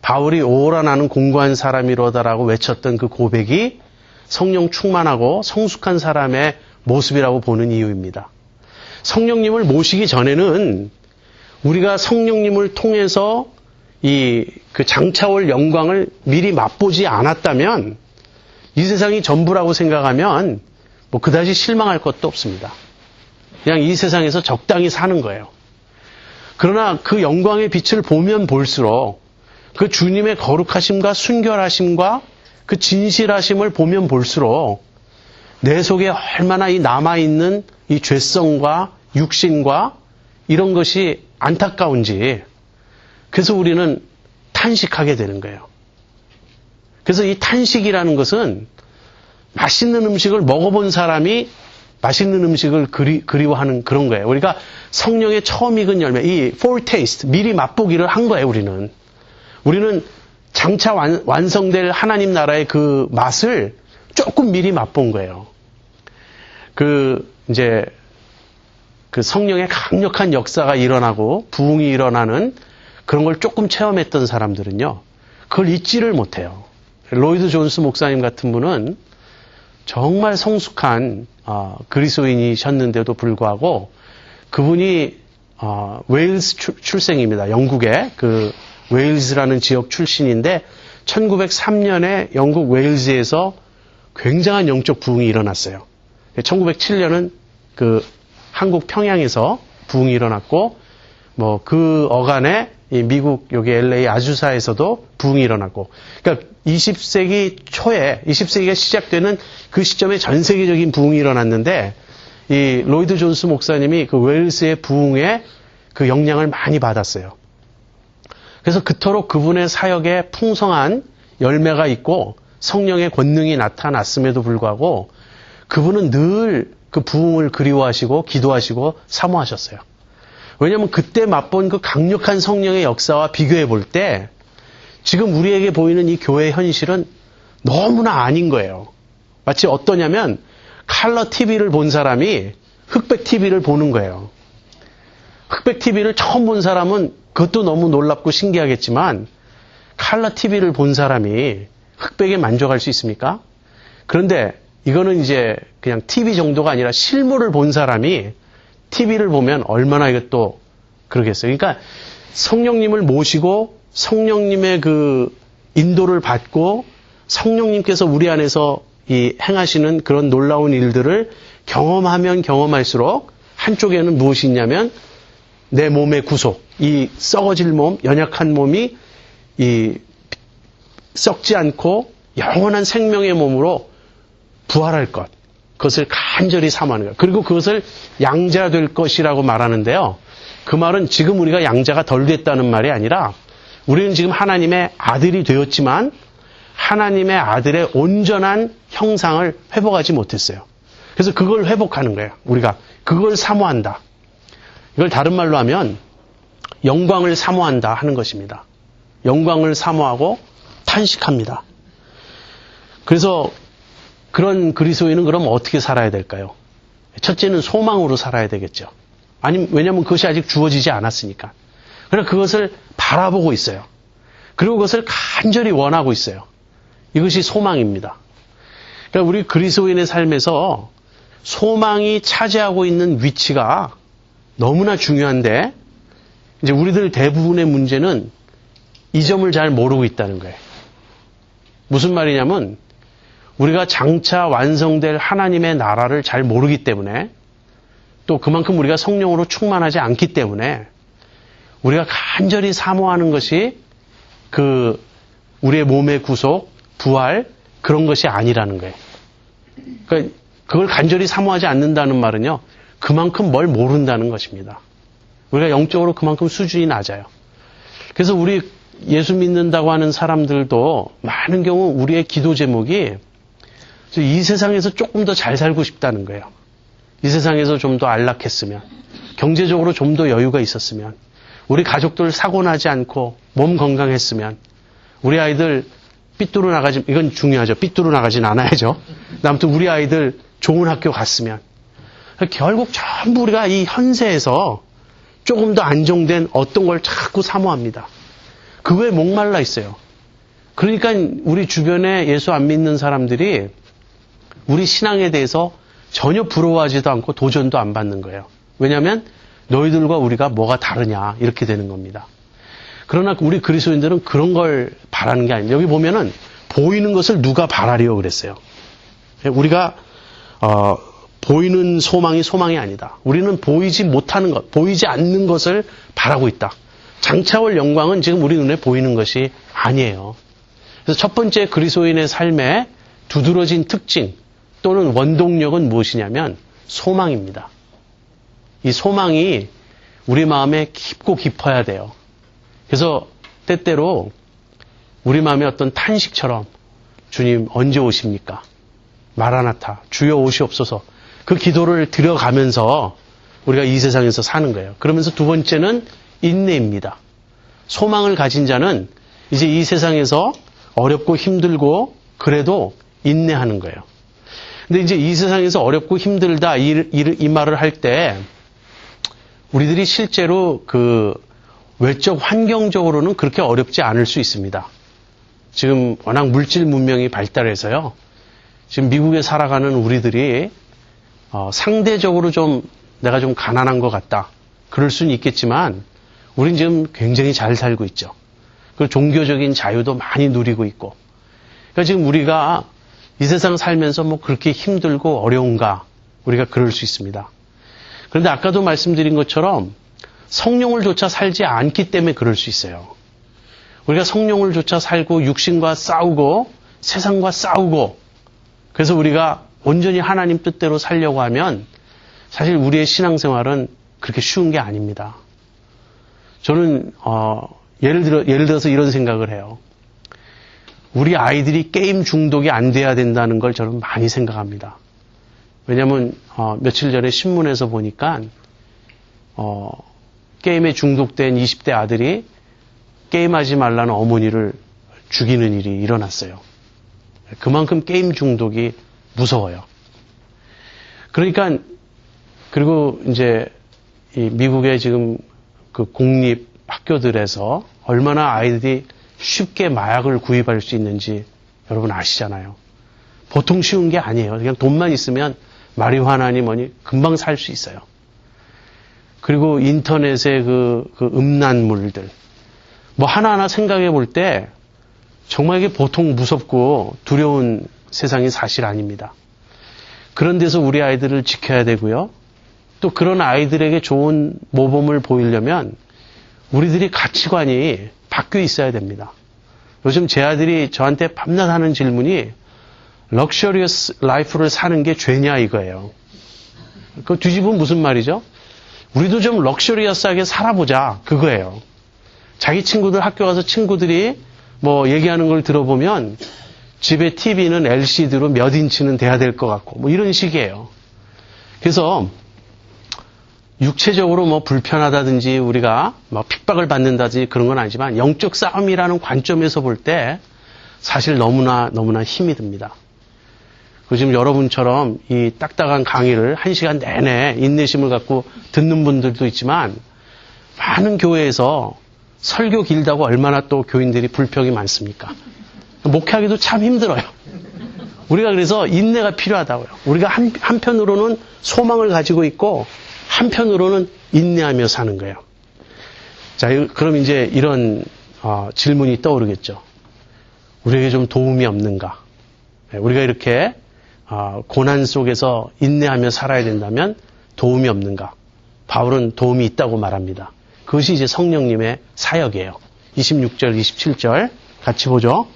바울이 오라 나는 공고한 사람이로다라고 외쳤던 그 고백이 성령 충만하고 성숙한 사람의 모습이라고 보는 이유입니다. 성령님을 모시기 전에는 우리가 성령님을 통해서 그 장차올 영광을 미리 맛보지 않았다면 이 세상이 전부라고 생각하면 뭐 그다지 실망할 것도 없습니다. 그냥 이 세상에서 적당히 사는 거예요. 그러나 그 영광의 빛을 보면 볼수록 그 주님의 거룩하심과 순결하심과 그 진실하심을 보면 볼수록 내 속에 얼마나 이 남아있는 이 죄성과 육신과 이런 것이 안타까운지, 그래서 우리는 탄식하게 되는 거예요. 그래서 이 탄식이라는 것은 맛있는 음식을 먹어본 사람이 맛있는 음식을 그리워하는 그런 거예요. 우리가 성령의 처음 익은 열매, 이 foretaste, 미리 맛보기를 한 거예요, 우리는 장차 완성될 하나님 나라의 그 맛을 조금 미리 맛본 거예요. 이제 그 성령의 강력한 역사가 일어나고 부흥이 일어나는 그런 걸 조금 체험했던 사람들은요, 그걸 잊지를 못해요. 로이드 존스 목사님 같은 분은 정말 성숙한 그리스도인이셨는데도 불구하고 그분이 웨일스 출생입니다. 영국의 그 웨일즈라는 지역 출신인데 1903년에 영국 웨일즈에서 굉장한 영적 부흥이 일어났어요. 1907년은 그 한국 평양에서 부흥이 일어났고, 뭐 그 어간에 이 미국 여기 LA 아주사에서도 부흥이 일어났고, 그러니까 20세기 초에 20세기가 시작되는 그 시점에 전 세계적인 부흥이 일어났는데, 이 로이드 존스 목사님이 그 웨일스의 부흥의 그 영향을 많이 받았어요. 그래서 그토록 그분의 사역에 풍성한 열매가 있고 성령의 권능이 나타났음에도 불구하고 그분은 늘 그 부흥을 그리워하시고 기도하시고 사모하셨어요. 왜냐하면 그때 맛본 그 강력한 성령의 역사와 비교해 볼 때 지금 우리에게 보이는 이 교회의 현실은 너무나 아닌 거예요. 마치 어떠냐면 컬러 TV를 본 사람이 흑백 TV를 보는 거예요. 흑백 TV를 처음 본 사람은 그것도 너무 놀랍고 신기하겠지만 컬러 TV를 본 사람이 흑백에 만족할 수 있습니까? 그런데 이거는 이제 그냥 TV 정도가 아니라 실물을 본 사람이 TV를 보면 얼마나 이것도 그러겠어요. 그러니까 성령님을 모시고 성령님의 그 인도를 받고 성령님께서 우리 안에서 이 행하시는 그런 놀라운 일들을 경험하면 경험할수록 한쪽에는 무엇이 있냐면 내 몸의 구속, 이 썩어질 몸, 연약한 몸이 이 썩지 않고 영원한 생명의 몸으로 부활할 것, 그것을 간절히 사모하는 것. 그리고 그것을 양자 될 것이라고 말하는데요. 그 말은 지금 우리가 양자가 덜 됐다는 말이 아니라 우리는 지금 하나님의 아들이 되었지만 하나님의 아들의 온전한 형상을 회복하지 못했어요. 그래서 그걸 회복하는 거예요. 우리가 그걸 사모한다. 이걸 다른 말로 하면 영광을 사모한다 하는 것입니다. 영광을 사모하고 탄식합니다. 그래서 그런 그리스도인은 그럼 어떻게 살아야 될까요? 첫째는 소망으로 살아야 되겠죠. 왜냐하면 그것이 아직 주어지지 않았으니까. 그러나 그것을 바라보고 있어요. 그리고 그것을 간절히 원하고 있어요. 이것이 소망입니다. 그러니까 우리 그리스도인의 삶에서 소망이 차지하고 있는 위치가 너무나 중요한데 이제 우리들 대부분의 문제는 이 점을 잘 모르고 있다는 거예요. 무슨 말이냐면 우리가 장차 완성될 하나님의 나라를 잘 모르기 때문에 또 그만큼 우리가 성령으로 충만하지 않기 때문에 우리가 간절히 사모하는 것이 그 우리의 몸의 구속, 부활 그런 것이 아니라는 거예요. 그러니까 그걸 간절히 사모하지 않는다는 말은요. 그만큼 뭘 모른다는 것입니다. 우리가 영적으로 그만큼 수준이 낮아요. 그래서 우리 예수 믿는다고 하는 사람들도 많은 경우 우리의 기도 제목이 이 세상에서 조금 더 잘 살고 싶다는 거예요. 이 세상에서 좀 더 안락했으면, 경제적으로 좀 더 여유가 있었으면, 우리 가족들 사고 나지 않고 몸 건강했으면, 우리 아이들 삐뚤어 나가지, 이건 중요하죠. 삐뚤어 나가진 않아야죠. 아무튼 우리 아이들 좋은 학교 갔으면, 결국 전부 우리가 이 현세에서 조금 더 안정된 어떤 걸 자꾸 사모합니다. 그거에 목말라 있어요. 그러니까 우리 주변에 예수 안 믿는 사람들이 우리 신앙에 대해서 전혀 부러워하지도 않고 도전도 안 받는 거예요. 왜냐하면 너희들과 우리가 뭐가 다르냐 이렇게 되는 겁니다. 그러나 우리 그리스도인들은 그런 걸 바라는 게 아니에요. 여기 보면은 보이는 것을 누가 바라리요 그랬어요. 우리가 보이는 소망이 아니다. 우리는 보이지 못하는 것, 보이지 않는 것을 바라고 있다. 장차 올 영광은 지금 우리 눈에 보이는 것이 아니에요. 그래서 첫 번째 그리스도인의 삶의 두드러진 특징 또는 원동력은 무엇이냐면 소망입니다. 이 소망이 우리 마음에 깊고 깊어야 돼요. 그래서 때때로 우리 마음에 어떤 탄식처럼 주님 언제 오십니까? 마라나타 주여 오시옵소서 그 기도를 드려가면서 우리가 이 세상에서 사는 거예요. 그러면서 두 번째는 인내입니다. 소망을 가진 자는 이제 이 세상에서 어렵고 힘들고 그래도 인내하는 거예요. 근데 이제 이 세상에서 어렵고 힘들다 이 말을 할 때 우리들이 실제로 그 외적 환경적으로는 그렇게 어렵지 않을 수 있습니다. 지금 워낙 물질 문명이 발달해서요. 지금 미국에 살아가는 우리들이 상대적으로 내가 좀 가난한 것 같다. 그럴 수는 있겠지만 우린 지금 굉장히 잘 살고 있죠. 그리고 종교적인 자유도 많이 누리고 있고. 그러니까 지금 우리가 이 세상 살면서 뭐 그렇게 힘들고 어려운가? 우리가 그럴 수 있습니다. 그런데 아까도 말씀드린 것처럼 성령을 조차 살지 않기 때문에 그럴 수 있어요. 우리가 성령을 조차 살고 육신과 싸우고 세상과 싸우고 그래서 우리가 온전히 하나님 뜻대로 살려고 하면 사실 우리의 신앙생활은 그렇게 쉬운 게 아닙니다. 저는 예를 들어서 이런 생각을 해요. 우리 아이들이 게임 중독이 안 돼야 된다는 걸 저는 많이 생각합니다. 왜냐하면 며칠 전에 신문에서 보니까 게임에 중독된 20대 아들이 게임하지 말라는 어머니를 죽이는 일이 일어났어요. 그만큼 게임 중독이 무서워요. 그러니까 그리고 이제 이 미국의 지금 그 공립 학교들에서 얼마나 아이들이 쉽게 마약을 구입할 수 있는지 여러분 아시잖아요. 보통 쉬운 게 아니에요. 그냥 돈만 있으면 마리화나니 뭐니 금방 살 수 있어요. 그리고 인터넷의 그 음란물들 뭐 하나하나 생각해 볼 때 정말 이게 보통 무섭고 두려운 세상이 사실 아닙니다. 그런 데서 우리 아이들을 지켜야 되고요. 또 그런 아이들에게 좋은 모범을 보이려면 우리들이 가치관이 바뀌어 있어야 됩니다. 요즘 제 아들이 저한테 밤낮 하는 질문이 럭셔리어스 라이프를 사는 게 죄냐 이거예요. 그거 뒤집으면 무슨 말이죠? 우리도 좀 럭셔리어스하게 살아보자 그거예요. 자기 친구들 학교 가서 친구들이 뭐 얘기하는 걸 들어보면 집에 TV는 LCD로 몇 인치는 돼야 될 것 같고 뭐 이런 식이에요. 그래서 육체적으로 뭐 불편하다든지 우리가 뭐 핍박을 받는다든지 그런 건 아니지만 영적 싸움이라는 관점에서 볼 때 사실 너무나 힘이 듭니다. 지금 여러분처럼 이 딱딱한 강의를 1시간 내내 인내심을 갖고 듣는 분들도 있지만 많은 교회에서 설교 길다고 얼마나 또 교인들이 불평이 많습니까? 목회하기도 참 힘들어요. 우리가 그래서 인내가 필요하다고요. 우리가 한편으로는 소망을 가지고 있고 한편으로는 인내하며 사는 거예요. 자, 그럼 이제 이런 질문이 떠오르겠죠. 우리에게 좀 도움이 없는가? 우리가 이렇게 고난 속에서 인내하며 살아야 된다면 도움이 없는가? 바울은 도움이 있다고 말합니다. 그것이 이제 성령님의 사역이에요. 26절, 27절 같이 보죠.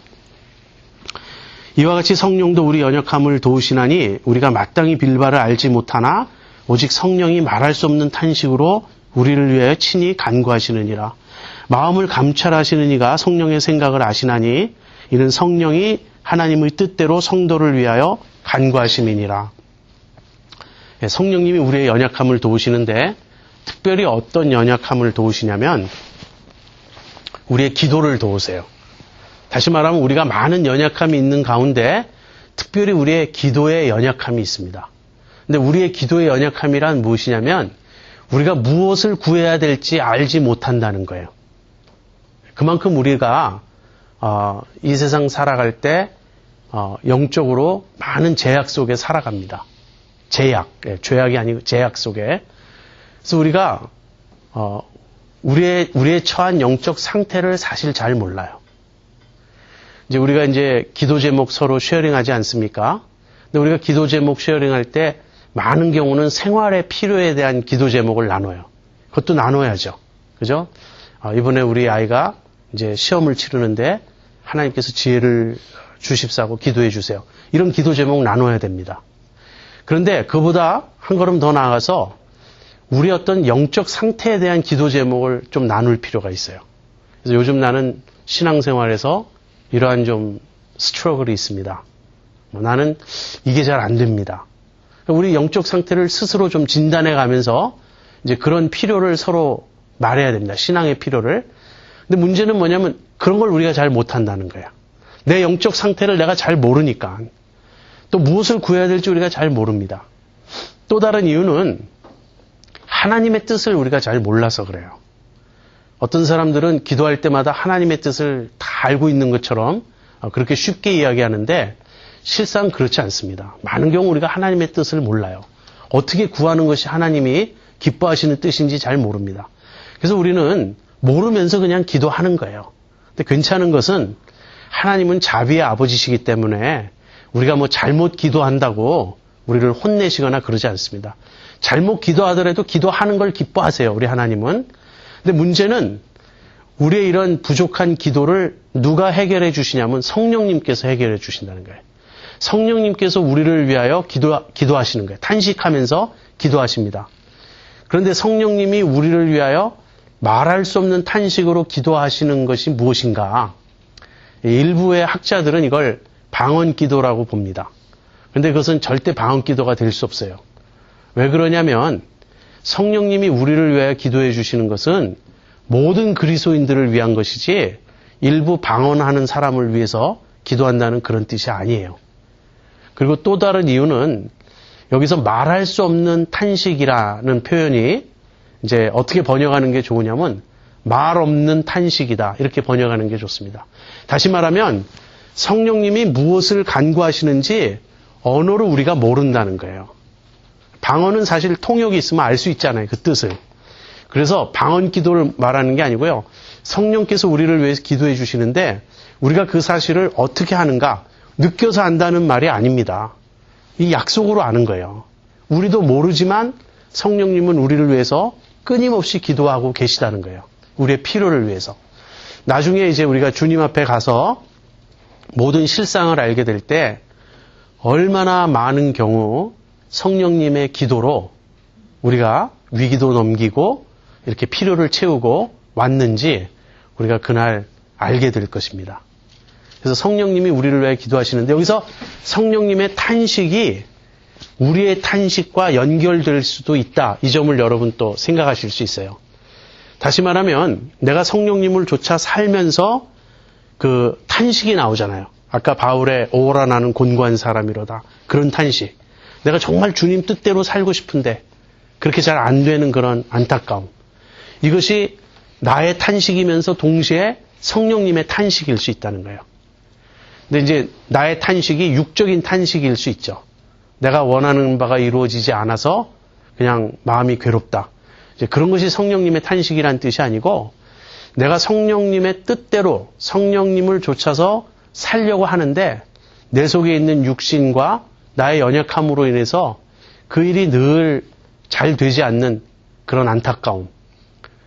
이와 같이 성령도 우리 연약함을 도우시나니 우리가 마땅히 빌 바를 알지 못하나 오직 성령이 말할 수 없는 탄식으로 우리를 위하여 친히 간구하시느니라. 마음을 감찰하시는 이가 성령의 생각을 아시나니 이는 성령이 하나님의 뜻대로 성도를 위하여 간구하심이니라. 성령님이 우리의 연약함을 도우시는데 특별히 어떤 연약함을 도우시냐면 우리의 기도를 도우세요. 다시 말하면 우리가 많은 연약함이 있는 가운데 특별히 우리의 기도에 연약함이 있습니다. 근데 우리의 기도의 연약함이란 무엇이냐면 우리가 무엇을 구해야 될지 알지 못한다는 거예요. 그만큼 우리가 이 세상 살아갈 때 영적으로 많은 제약 속에 살아갑니다. 제약, 죄악이 아니고 제약 속에. 그래서 우리가 우리의 처한 영적 상태를 사실 잘 몰라요. 이제 우리가 이제 기도 제목 서로 쉐어링하지 않습니까? 근데 우리가 기도 제목 쉐어링할 때 많은 경우는 생활의 필요에 대한 기도 제목을 나눠요. 그것도 나눠야죠. 그죠? 이번에 우리 아이가 이제 시험을 치르는데 하나님께서 지혜를 주십사고 기도해 주세요. 이런 기도 제목 나눠야 됩니다. 그런데 그보다 한 걸음 더 나아가서 우리 어떤 영적 상태에 대한 기도 제목을 좀 나눌 필요가 있어요. 그래서 요즘 나는 신앙생활에서 이러한 좀 스트러글이 있습니다. 나는 이게 잘 안 됩니다. 우리 영적 상태를 스스로 좀 진단해 가면서 이제 그런 필요를 서로 말해야 됩니다. 신앙의 필요를. 근데 문제는 뭐냐면 그런 걸 우리가 잘 못한다는 거야. 내 영적 상태를 내가 잘 모르니까. 또 무엇을 구해야 될지 우리가 잘 모릅니다. 또 다른 이유는 하나님의 뜻을 우리가 잘 몰라서 그래요. 어떤 사람들은 기도할 때마다 하나님의 뜻을 다 알고 있는 것처럼 그렇게 쉽게 이야기하는데 실상 그렇지 않습니다. 많은 경우 우리가 하나님의 뜻을 몰라요. 어떻게 구하는 것이 하나님이 기뻐하시는 뜻인지 잘 모릅니다. 그래서 우리는 모르면서 그냥 기도하는 거예요. 근데 괜찮은 것은 하나님은 자비의 아버지시기 때문에 우리가 뭐 잘못 기도한다고 우리를 혼내시거나 그러지 않습니다. 잘못 기도하더라도 기도하는 걸 기뻐하세요. 우리 하나님은. 근데 문제는 우리의 이런 부족한 기도를 누가 해결해 주시냐면 성령님께서 해결해 주신다는 거예요. 성령님께서 우리를 위하여 기도하시는 거예요. 탄식하면서 기도하십니다. 그런데 성령님이 우리를 위하여 말할 수 없는 탄식으로 기도하시는 것이 무엇인가? 일부의 학자들은 이걸 방언 기도라고 봅니다. 그런데 그것은 절대 방언 기도가 될 수 없어요. 왜 그러냐면 성령님이 우리를 위하여 기도해 주시는 것은 모든 그리스도인들을 위한 것이지 일부 방언하는 사람을 위해서 기도한다는 그런 뜻이 아니에요. 그리고 또 다른 이유는 여기서 말할 수 없는 탄식이라는 표현이 이제 어떻게 번역하는 게 좋으냐면 말 없는 탄식이다. 이렇게 번역하는 게 좋습니다. 다시 말하면 성령님이 무엇을 간구하시는지 언어로 우리가 모른다는 거예요. 방언은 사실 통역이 있으면 알 수 있잖아요. 그 뜻을. 그래서 방언 기도를 말하는 게 아니고요. 성령께서 우리를 위해서 기도해 주시는데 우리가 그 사실을 어떻게 하는가 느껴서 안다는 말이 아닙니다. 이 약속으로 아는 거예요. 우리도 모르지만 성령님은 우리를 위해서 끊임없이 기도하고 계시다는 거예요. 우리의 필요를 위해서. 나중에 이제 우리가 주님 앞에 가서 모든 실상을 알게 될 때 얼마나 많은 경우 성령님의 기도로 우리가 위기도 넘기고 이렇게 필요를 채우고 왔는지 우리가 그날 알게 될 것입니다. 그래서 성령님이 우리를 위해 기도하시는데 여기서 성령님의 탄식이 우리의 탄식과 연결될 수도 있다. 이 점을 여러분 또 생각하실 수 있어요. 다시 말하면 내가 성령님을 쫓아 살면서 그 탄식이 나오잖아요. 아까 바울의 오라 나는 곤고한 사람이로다. 그런 탄식. 내가 정말 주님 뜻대로 살고 싶은데 그렇게 잘 안 되는 그런 안타까움. 이것이 나의 탄식이면서 동시에 성령님의 탄식일 수 있다는 거예요. 근데 이제 나의 탄식이 육적인 탄식일 수 있죠. 내가 원하는 바가 이루어지지 않아서 그냥 마음이 괴롭다. 이제 그런 것이 성령님의 탄식이란 뜻이 아니고 내가 성령님의 뜻대로 성령님을 좇아서 살려고 하는데 내 속에 있는 육신과 나의 연약함으로 인해서 그 일이 늘 잘 되지 않는 그런 안타까움.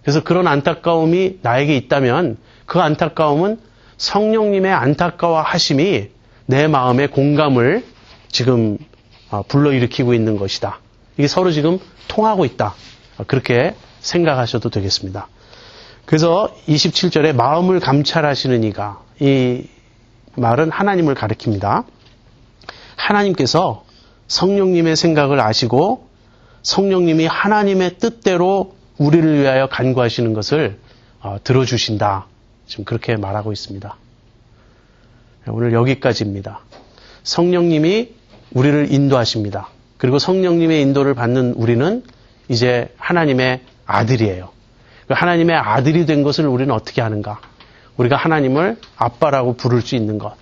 그래서 그런 안타까움이 나에게 있다면 그 안타까움은 성령님의 안타까워하심이 내 마음의 공감을 지금 불러일으키고 있는 것이다. 이게 서로 지금 통하고 있다. 그렇게 생각하셔도 되겠습니다. 그래서 27절에 마음을 감찰하시는 이가 이 말은 하나님을 가리킵니다. 하나님께서 성령님의 생각을 아시고 성령님이 하나님의 뜻대로 우리를 위하여 간구하시는 것을 들어주신다. 지금 그렇게 말하고 있습니다. 오늘 여기까지입니다. 성령님이 우리를 인도하십니다. 그리고 성령님의 인도를 받는 우리는 이제 하나님의 아들이에요. 하나님의 아들이 된 것을 우리는 어떻게 하는가? 우리가 하나님을 아빠라고 부를 수 있는 것.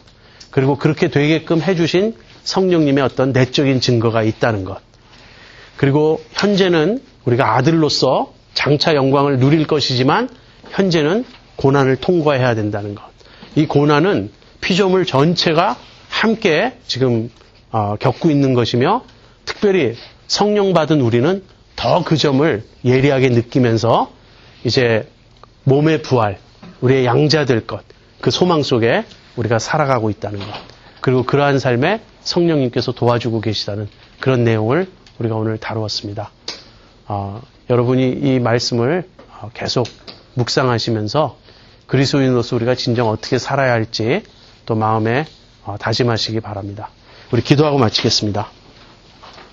그리고 그렇게 되게끔 해주신 성령님의 어떤 내적인 증거가 있다는 것. 그리고 현재는 우리가 아들로서 장차 영광을 누릴 것이지만 현재는 고난을 통과해야 된다는 것. 이 고난은 피조물 전체가 함께 지금 겪고 있는 것이며 특별히 성령 받은 우리는 더 그 점을 예리하게 느끼면서 이제 몸의 부활, 우리의 양자될 것, 그 소망 속에 우리가 살아가고 있다는 것. 그리고 그러한 삶에 성령님께서 도와주고 계시다는 그런 내용을 우리가 오늘 다루었습니다. 여러분이 이 말씀을 계속 묵상하시면서 그리스도인으로서 우리가 진정 어떻게 살아야 할지 또 마음에 다짐하시기 바랍니다. 우리 기도하고 마치겠습니다.